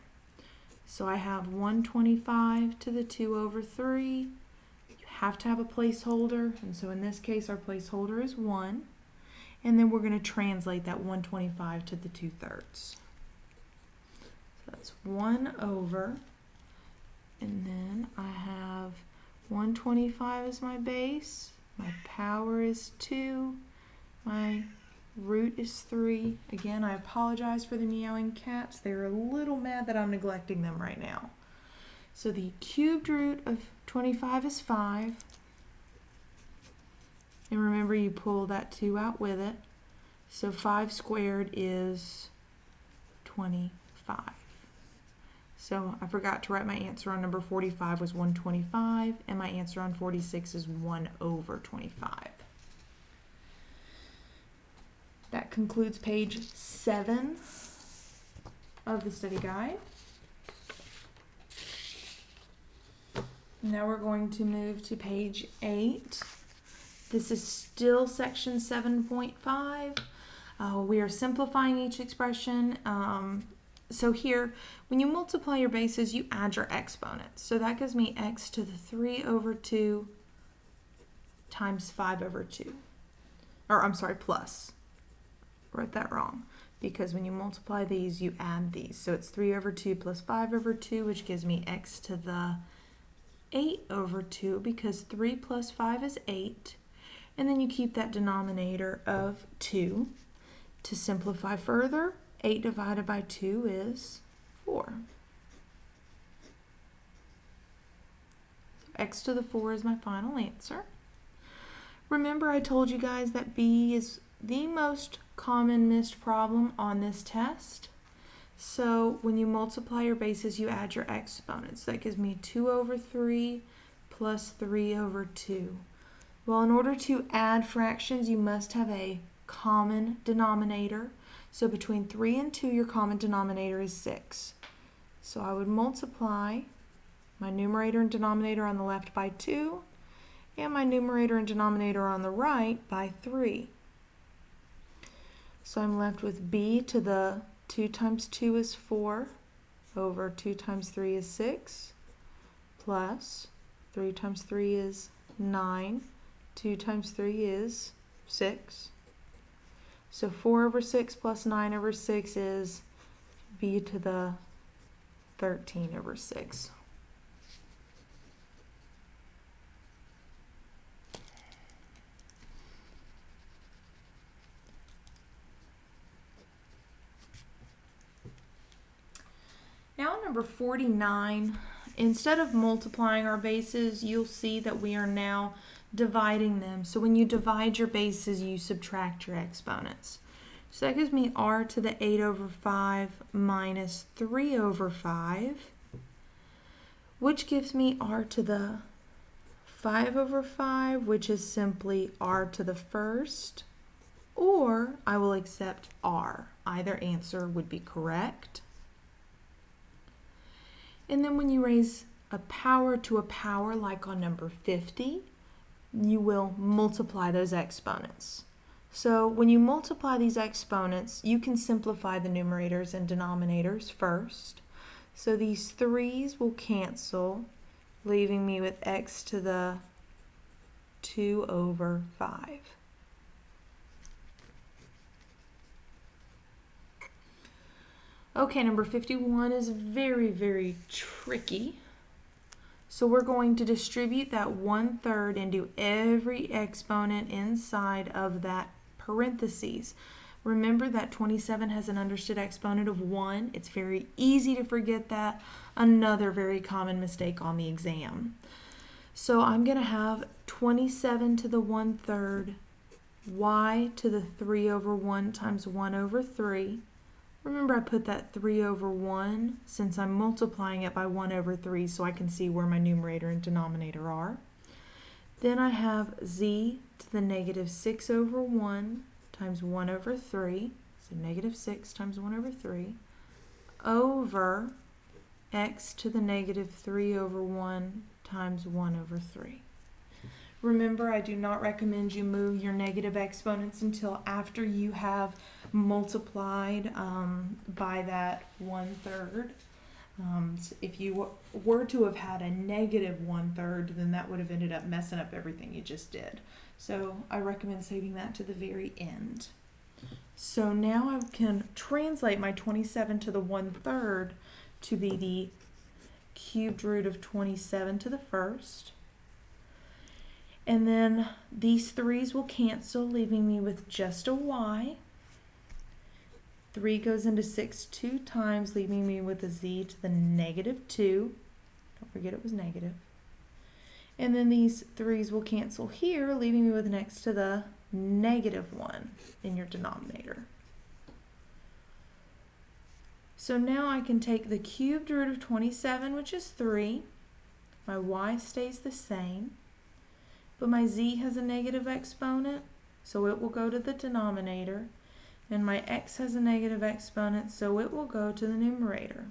So I have 125 to the 2/3. You have to have a placeholder, and so in this case our placeholder is 1. And then we're going to translate that 125 to the 2/3. So that's 1 over, and then I have 125 as my base, my power is 2, my root is 3. Again, I apologize for the meowing cats. They're a little mad that I'm neglecting them right now. So the cubed root of 25 is 5. And remember, you pull that 2 out with it. So 5 squared is 25. So I forgot to write my answer on number 45 was 125, and my answer on 46 is 1 over 25. That concludes page 7 of the study guide. Now we're going to move to page 8. This is still section 7.5. We are simplifying each expression. So here, when you multiply your bases, you add your exponents. So that gives me x to the 3 over 2 times 5 over 2. Or I'm sorry, plus. Wrote that wrong. Because when you multiply these, you add these. So it's 3 over 2 plus 5 over 2, which gives me x to the 8 over 2, because 3 plus 5 is 8. And then you keep that denominator of 2. To simplify further, 8 divided by 2 is 4. So x to the 4 is my final answer. Remember I told you guys that B is the most common missed problem on this test. So when you multiply your bases, you add your exponents. That gives me 2 over 3 plus 3 over 2. Well, in order to add fractions, you must have a common denominator. So between 3 and 2, your common denominator is 6. So I would multiply my numerator and denominator on the left by 2, and my numerator and denominator on the right by 3. So I'm left with b to the 2 times 2 is 4 over 2 times 3 is 6 plus 3 times 3 is 9. 2 times 3 is 6. So 4 over 6 plus 9 over 6 is b to the 13 over 6. Now number 49, instead of multiplying our bases, you'll see that we are now dividing them. So when you divide your bases, you subtract your exponents. So that gives me r to the 8 over 5 minus 3 over 5, which gives me r to the 5 over 5, which is simply r to the first, or I will accept r. Either answer would be correct. And then when you raise a power to a power, like on number 50, you will multiply those exponents. So when you multiply these exponents, you can simplify the numerators and denominators first. So these 3's will cancel, leaving me with x to the 2 over 5. Okay, number 51 is very, very tricky. So we're going to distribute that 1/3 into every exponent inside of that parentheses. Remember that 27 has an understood exponent of 1. It's very easy to forget that. Another very common mistake on the exam. So I'm going to have 27 to the 1/3 y to the 3 over 1 times 1 over 3. Remember I put that 3 over 1 since I'm multiplying it by 1 over 3 so I can see where my numerator and denominator are. Then I have z to the negative 6 over 1 times 1 over 3, so negative 6 times 1 over 3, over x to the negative 3 over 1 times 1 over 3. Remember, I do not recommend you move your negative exponents until after you have multiplied by that 1/3. So if you were to have had a negative 1/3, then that would have ended up messing up everything you just did. So I recommend saving that to the very end. So now I can translate my 27 to the 1/3 to be the cubed root of 27 to the first. And then these 3's will cancel, leaving me with just a y. 3 goes into 6 2 times, leaving me with a z to the negative 2. Don't forget it was negative. And then these 3's will cancel here, leaving me with an x to the negative 1 in your denominator. So now I can take the cubed root of 27, which is 3. My y stays the same. But my z has a negative exponent, so it will go to the denominator. And my x has a negative exponent, so it will go to the numerator.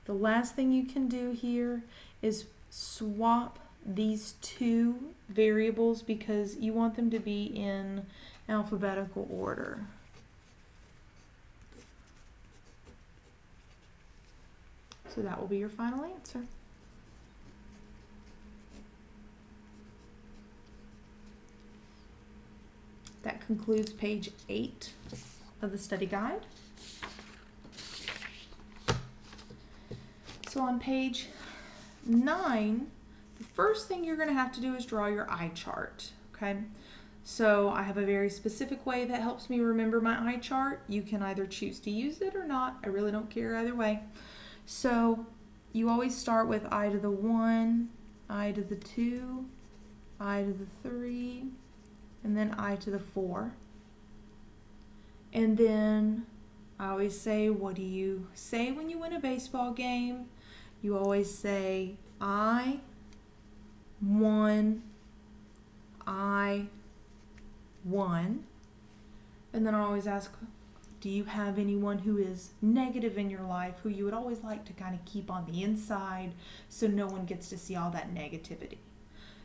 The last thing you can do here is swap these two variables because you want them to be in alphabetical order. So that will be your final answer. That concludes page 8 of the study guide. So on page 9, the first thing you're going to have to do is draw your eye chart, okay? So I have a very specific way that helps me remember my eye chart. You can either choose to use it or not. I really don't care either way. So you always start with I to the 1, I to the 2, I to the 3, and then I to the 4. And then I always say, what do you say when you win a baseball game? You always say, I won, I won. And then I always ask, do you have anyone who is negative in your life who you would always like to kind of keep on the inside so no one gets to see all that negativity?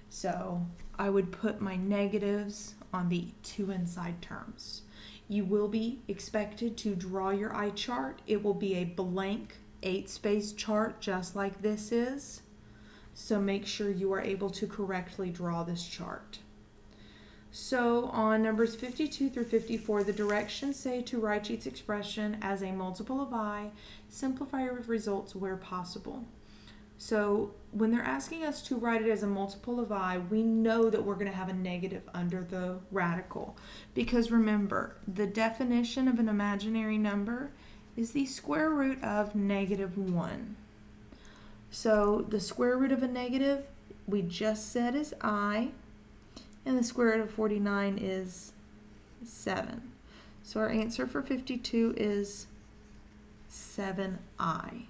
So I would put my negatives on the 2 inside terms. You will be expected to draw your eye chart. It will be a blank 8-space chart just like this is. So make sure you are able to correctly draw this chart. So on numbers 52 through 54, the directions say to write each expression as a multiple of I, simplify your results where possible. So when they're asking us to write it as a multiple of I, we know that we're going to have a negative under the radical. Because remember, the definition of an imaginary number is the square root of -1. So the square root of a negative, we just said is I, and the square root of 49 is 7. So our answer for 52 is 7I.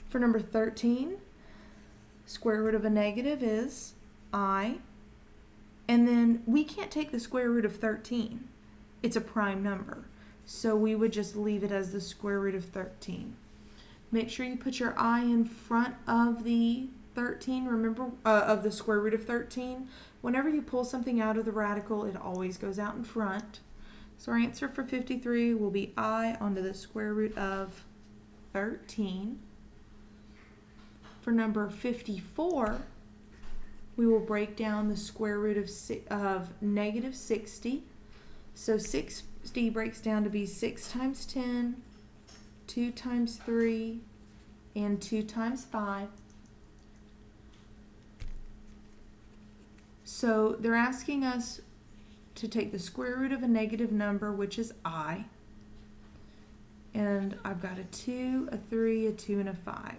For number 13, square root of a negative is I, and then we can't take the square root of 13. It's a prime number, so we would just leave it as the square root of 13. Make sure you put your I in front of the 13, remember, of the square root of 13. Whenever you pull something out of the radical, it always goes out in front. So our answer for 53 will be I onto the square root of 13. For number 54, we will break down the square root of -60. So 60 breaks down to be 6 times 10, 2 times 3, and 2 times 5. So they're asking us to take the square root of a negative number, which is I. And I've got a 2, a 3, a 2, and a 5.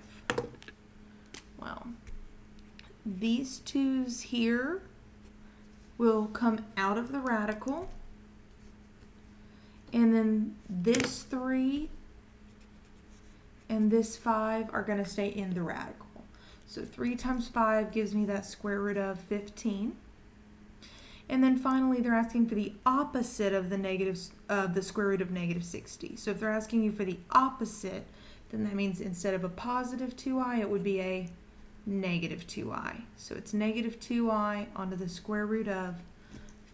Well, these 2's here will come out of the radical, and then this 3 and this 5 are going to stay in the radical. So 3 times 5 gives me that square root of 15. And then finally, they're asking for the opposite of the square root of -60. So if they're asking you for the opposite, then that means instead of a positive 2i, it would be a negative 2i. So it's negative 2i onto the square root of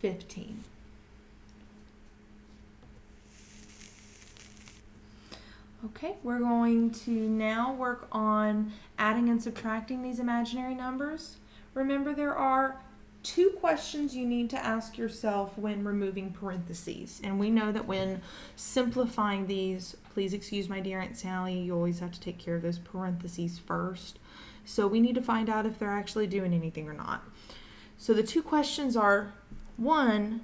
15. Okay, we're going to now work on adding and subtracting these imaginary numbers. Remember, there are 2 questions you need to ask yourself when removing parentheses. And we know that when simplifying these, please excuse my dear Aunt Sally, you always have to take care of those parentheses first. So we need to find out if they're actually doing anything or not. So the 2 questions are, 1,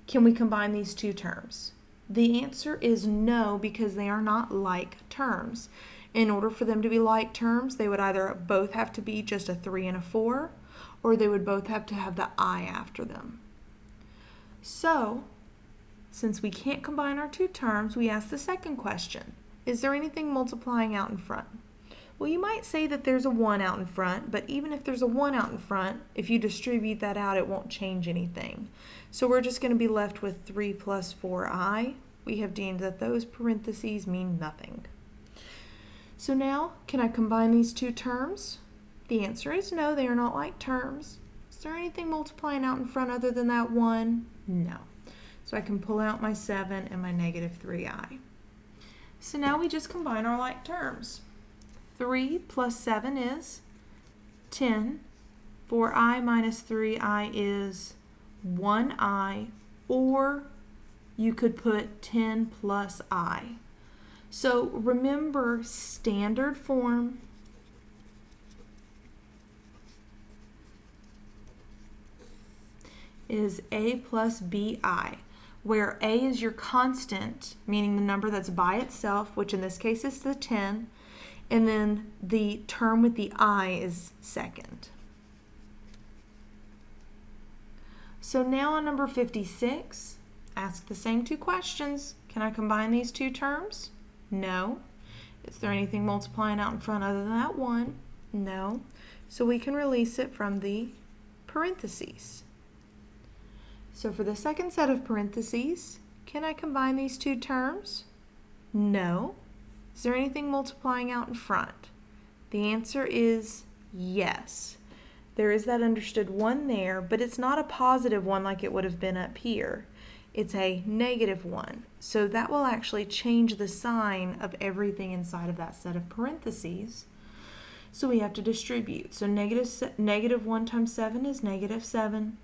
can we combine these 2 terms? The answer is no, because they are not like terms. In order for them to be like terms, they would either both have to be just a 3 and a 4, or they would both have to have the I after them. So, since we can't combine our 2 terms, we ask the second question. Is there anything multiplying out in front? Well, you might say that there's a 1 out in front, but even if there's a 1 out in front, if you distribute that out, it won't change anything. So we're just going to be left with 3 plus 4i. We have deemed that those parentheses mean nothing. So now, can I combine these 2 terms? The answer is no, they are not like terms. Is there anything multiplying out in front other than that 1? No. So I can pull out my 7 and my -3i. So now we just combine our like terms. 3 plus 7 is 10. 4i minus 3i is 1i, or you could put 10 plus I. So remember, standard form is a plus bi, where a is your constant, meaning the number that's by itself, which in this case is the 10, and then the term with the I is second. So now on number 56, ask the same two questions. Can I combine these two terms? No. Is there anything multiplying out in front other than that 1? No. So we can release it from the parentheses. So for the second set of parentheses, can I combine these two terms? No. Is there anything multiplying out in front? The answer is yes. There is that understood 1 there, but it's not a positive 1 like it would have been up here. It's a negative 1. So that will actually change the sign of everything inside of that set of parentheses. So we have to distribute. So negative 1 times 7 is negative 7.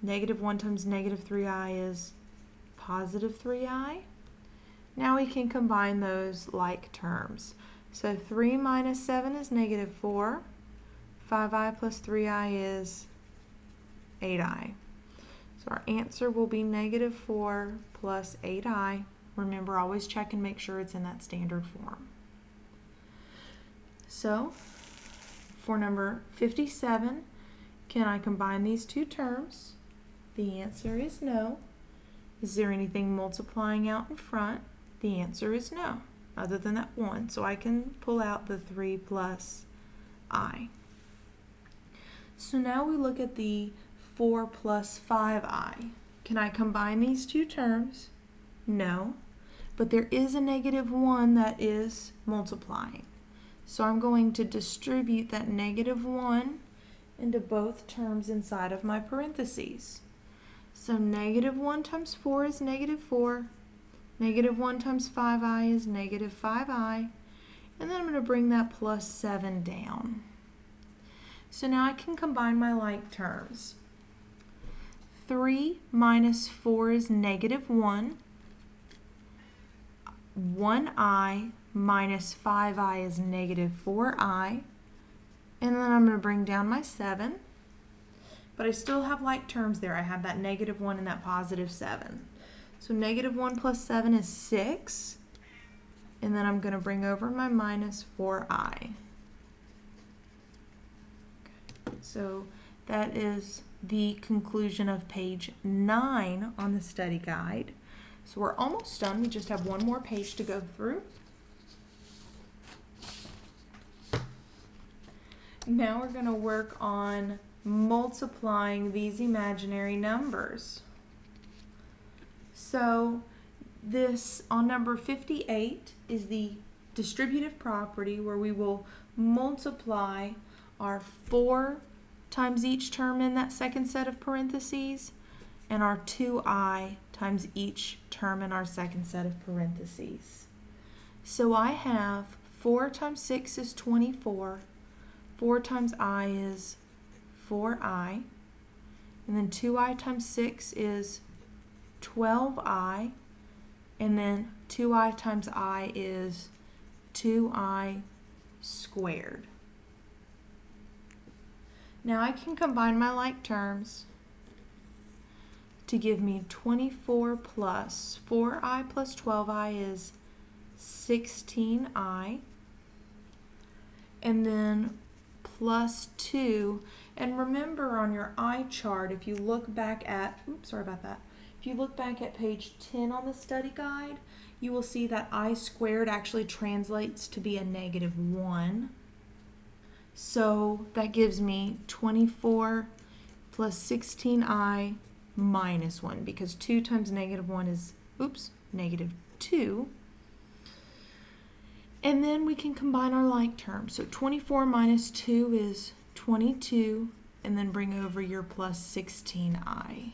Negative 1 times negative 3i is positive 3i. Now we can combine those like terms. So 3 minus 7 is negative 4. 5i plus 3i is 8i. So our answer will be negative 4 plus 8i. Remember, always check and make sure it's in that standard form. So for number 57, can I combine these two terms? The answer is no. Is there anything multiplying out in front? The answer is no, other than that 1. So I can pull out the 3 plus I. So now we look at the 4 plus 5i. Can I combine these two terms? No, but there is a negative 1 that is multiplying. So I'm going to distribute that negative 1 into both terms inside of my parentheses. So negative 1 times 4 is negative 4. Negative 1 times 5i is negative 5i. And then I'm going to bring that plus 7 down. So now I can combine my like terms. 3 minus 4 is negative 1. 1i minus 5i is negative 4i. And then I'm going to bring down my 7. But I still have like terms there. I have that negative 1 and that positive 7. So negative 1 plus 7 is 6. And then I'm going to bring over my minus 4i. So that is the conclusion of page 9 on the study guide. So we're almost done. We just have one more page to go through. Now we're going to work on multiplying these imaginary numbers. So this on number 58 is the distributive property, where we will multiply our 4 times each term in that second set of parentheses and our 2i times each term in our second set of parentheses. So I have 4 times 6 is 24. 4 times I is 4i. And then 2i times 6 is 12i. And then 2i times I is 2i squared. Now I can combine my like terms to give me 24 plus 4i plus 12i is 16i. And then plus 2. And remember, on your eye chart, if you look back at, if you look back at page 10 on the study guide, you will see that I squared actually translates to be a negative 1. So that gives me 24 plus 16i minus 1, because 2 times negative 1 is, negative 2. And then we can combine our like terms. So 24 minus 2 is 22, and then bring over your plus 16i.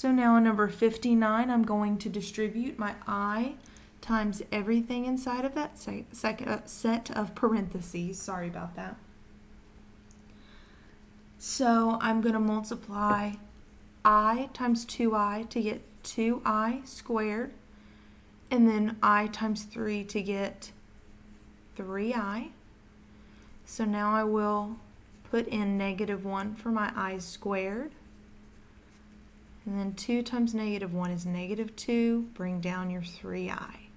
So now in number 59, I'm going to distribute my I times everything inside of that set of parentheses. Sorry about that. So I'm going to multiply I times 2I to get 2I squared, and then I times 3 to get 3I. So now I will put in -1 for my I squared. And then 2 times -1 is -2. Bring down your 3I.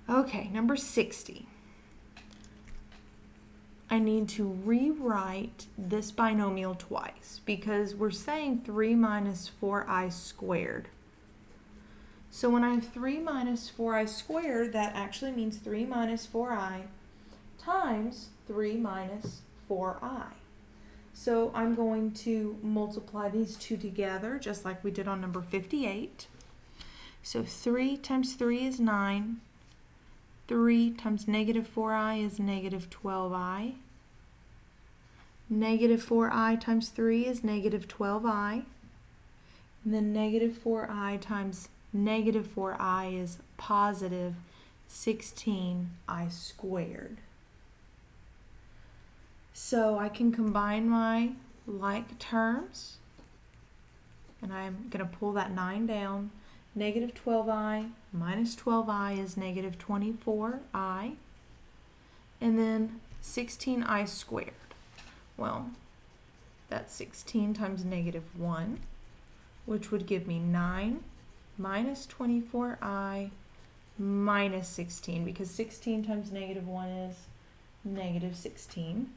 Okay, number 60. I need to rewrite this binomial twice because we're saying 3 minus 4I squared. So when I have 3 minus 4I squared, that actually means 3 minus 4I times 3 minus 4I. So I'm going to multiply these two together just like we did on number 58. So 3 times 3 is 9. 3 times -4I is -12I. -4I times 3 is -12I. And then -4I times -4I is positive 16I squared. So I can combine my like terms, and I'm going to pull that 9 down. -12I minus 12I is -24I, and then 16I squared. Well, that's 16 times -1, which would give me 9 minus 24I minus 16, because 16 times -1 is -16.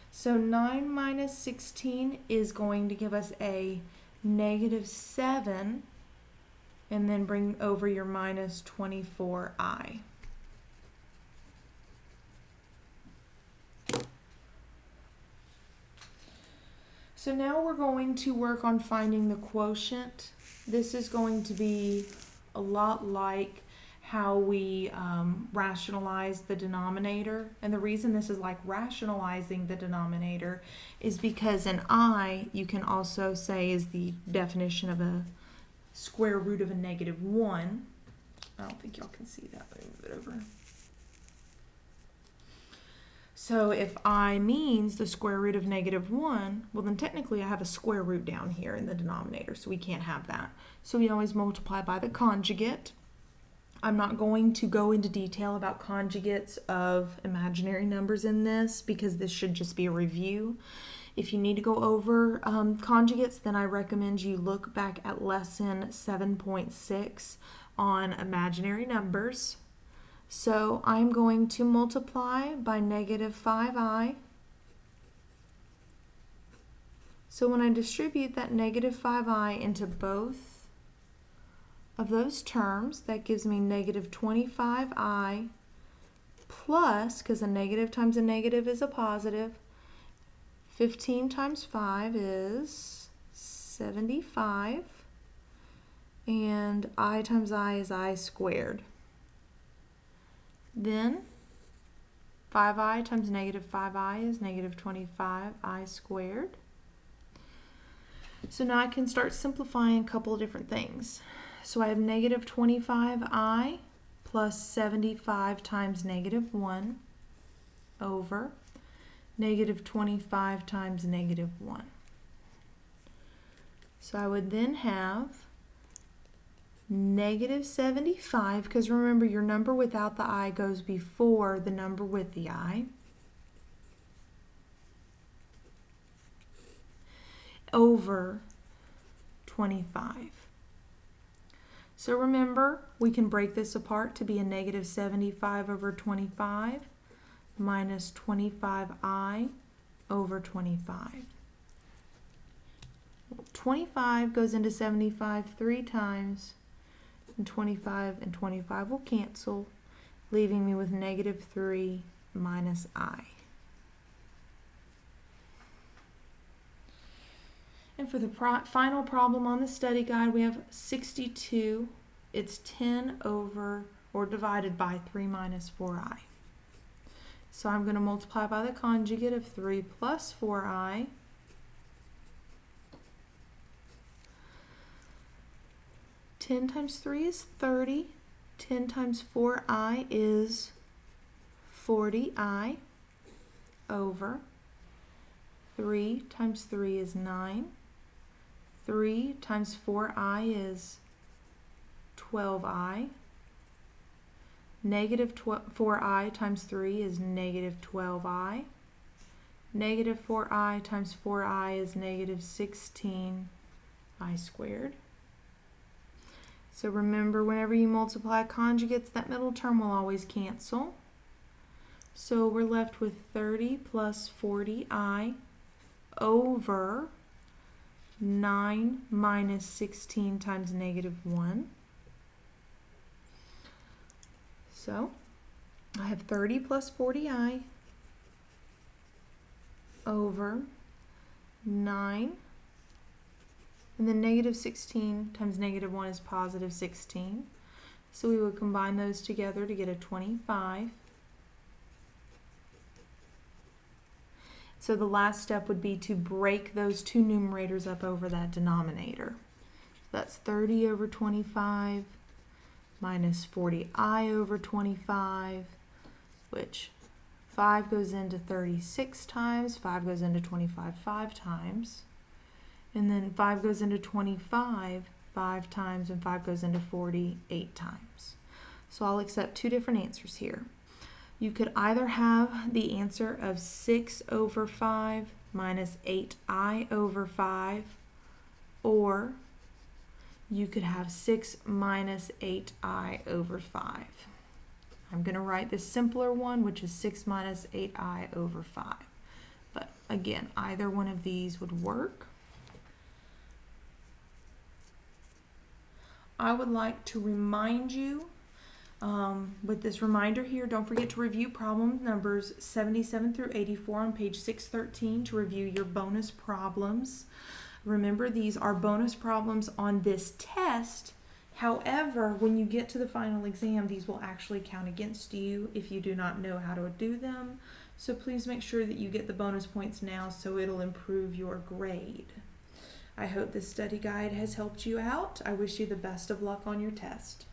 So 9 minus 16 is going to give us a -7, and then bring over your minus 24I. So now we're going to work on finding the quotient. This is going to be a lot like how we rationalize the denominator. And the reason this is like rationalizing the denominator is because an I, you can also say, is the definition of a square root of a -1. I don't think y'all can see that. Let me move it over. So if I means the square root of -1, well then technically I have a square root down here in the denominator, so we can't have that. So we always multiply by the conjugate. I'm not going to go into detail about conjugates of imaginary numbers in this because this should just be a review. If you need to go over conjugates, then I recommend you look back at lesson 7.6 on imaginary numbers. So I'm going to multiply by -5I. So when I distribute that -5I into both of those terms, that gives me -25I plus, because a negative times a negative is a positive, 15 times 5 is 75, and I times I is I squared. Then 5I times -5I is -25I squared. So now I can start simplifying a couple of different things. So I have -25I plus 75 times -1 over -25 times -1. So I would then have -75, because remember your number without the I goes before the number with the I, over 25. So remember, we can break this apart to be a -75 over 25 minus 25I over 25. 25 goes into 75 3 times, and 25 will cancel, leaving me with -3 minus I. And for the final problem on the study guide, we have 62. It's 10 over, or divided by 3 minus 4I. So I'm going to multiply by the conjugate of 3 plus 4i. Ten times 3 is 30. 10 times 4i is 40i over 3 times 3 is 9. 3 times 4i is 12i. Negative 4i times 3 is negative 12i. Negative 4i times 4i is negative 16i squared. So remember, whenever you multiply conjugates, that middle term will always cancel. So we're left with 30 plus 40i over 9 minus 16 times negative 1. So I have 30 plus 40i over 9, and then negative 16 times negative 1 is positive 16. So we would combine those together to get a 25. So the last step would be to break those two numerators up over that denominator. That's 30 over 25 minus 40i over 25, which 5 goes into 36 times, 5 goes into 25 5 times, and then 5 goes into 25 5 times, and 5 goes into 40 8 times. So I'll accept two different answers here. You could either have the answer of 6 over 5 minus 8i over 5, or you could have 6 minus 8i over 5. I'm going to write the simpler one, which is 6 minus 8i over 5. But again, either one of these would work. I would like to remind you, with this reminder here, don't forget to review problem numbers 77 through 84 on page 613 to review your bonus problems. Remember, these are bonus problems on this test. However, when you get to the final exam, these will actually count against you if you do not know how to do them. So please make sure that you get the bonus points now so it'll improve your grade. I hope this study guide has helped you out. I wish you the best of luck on your test.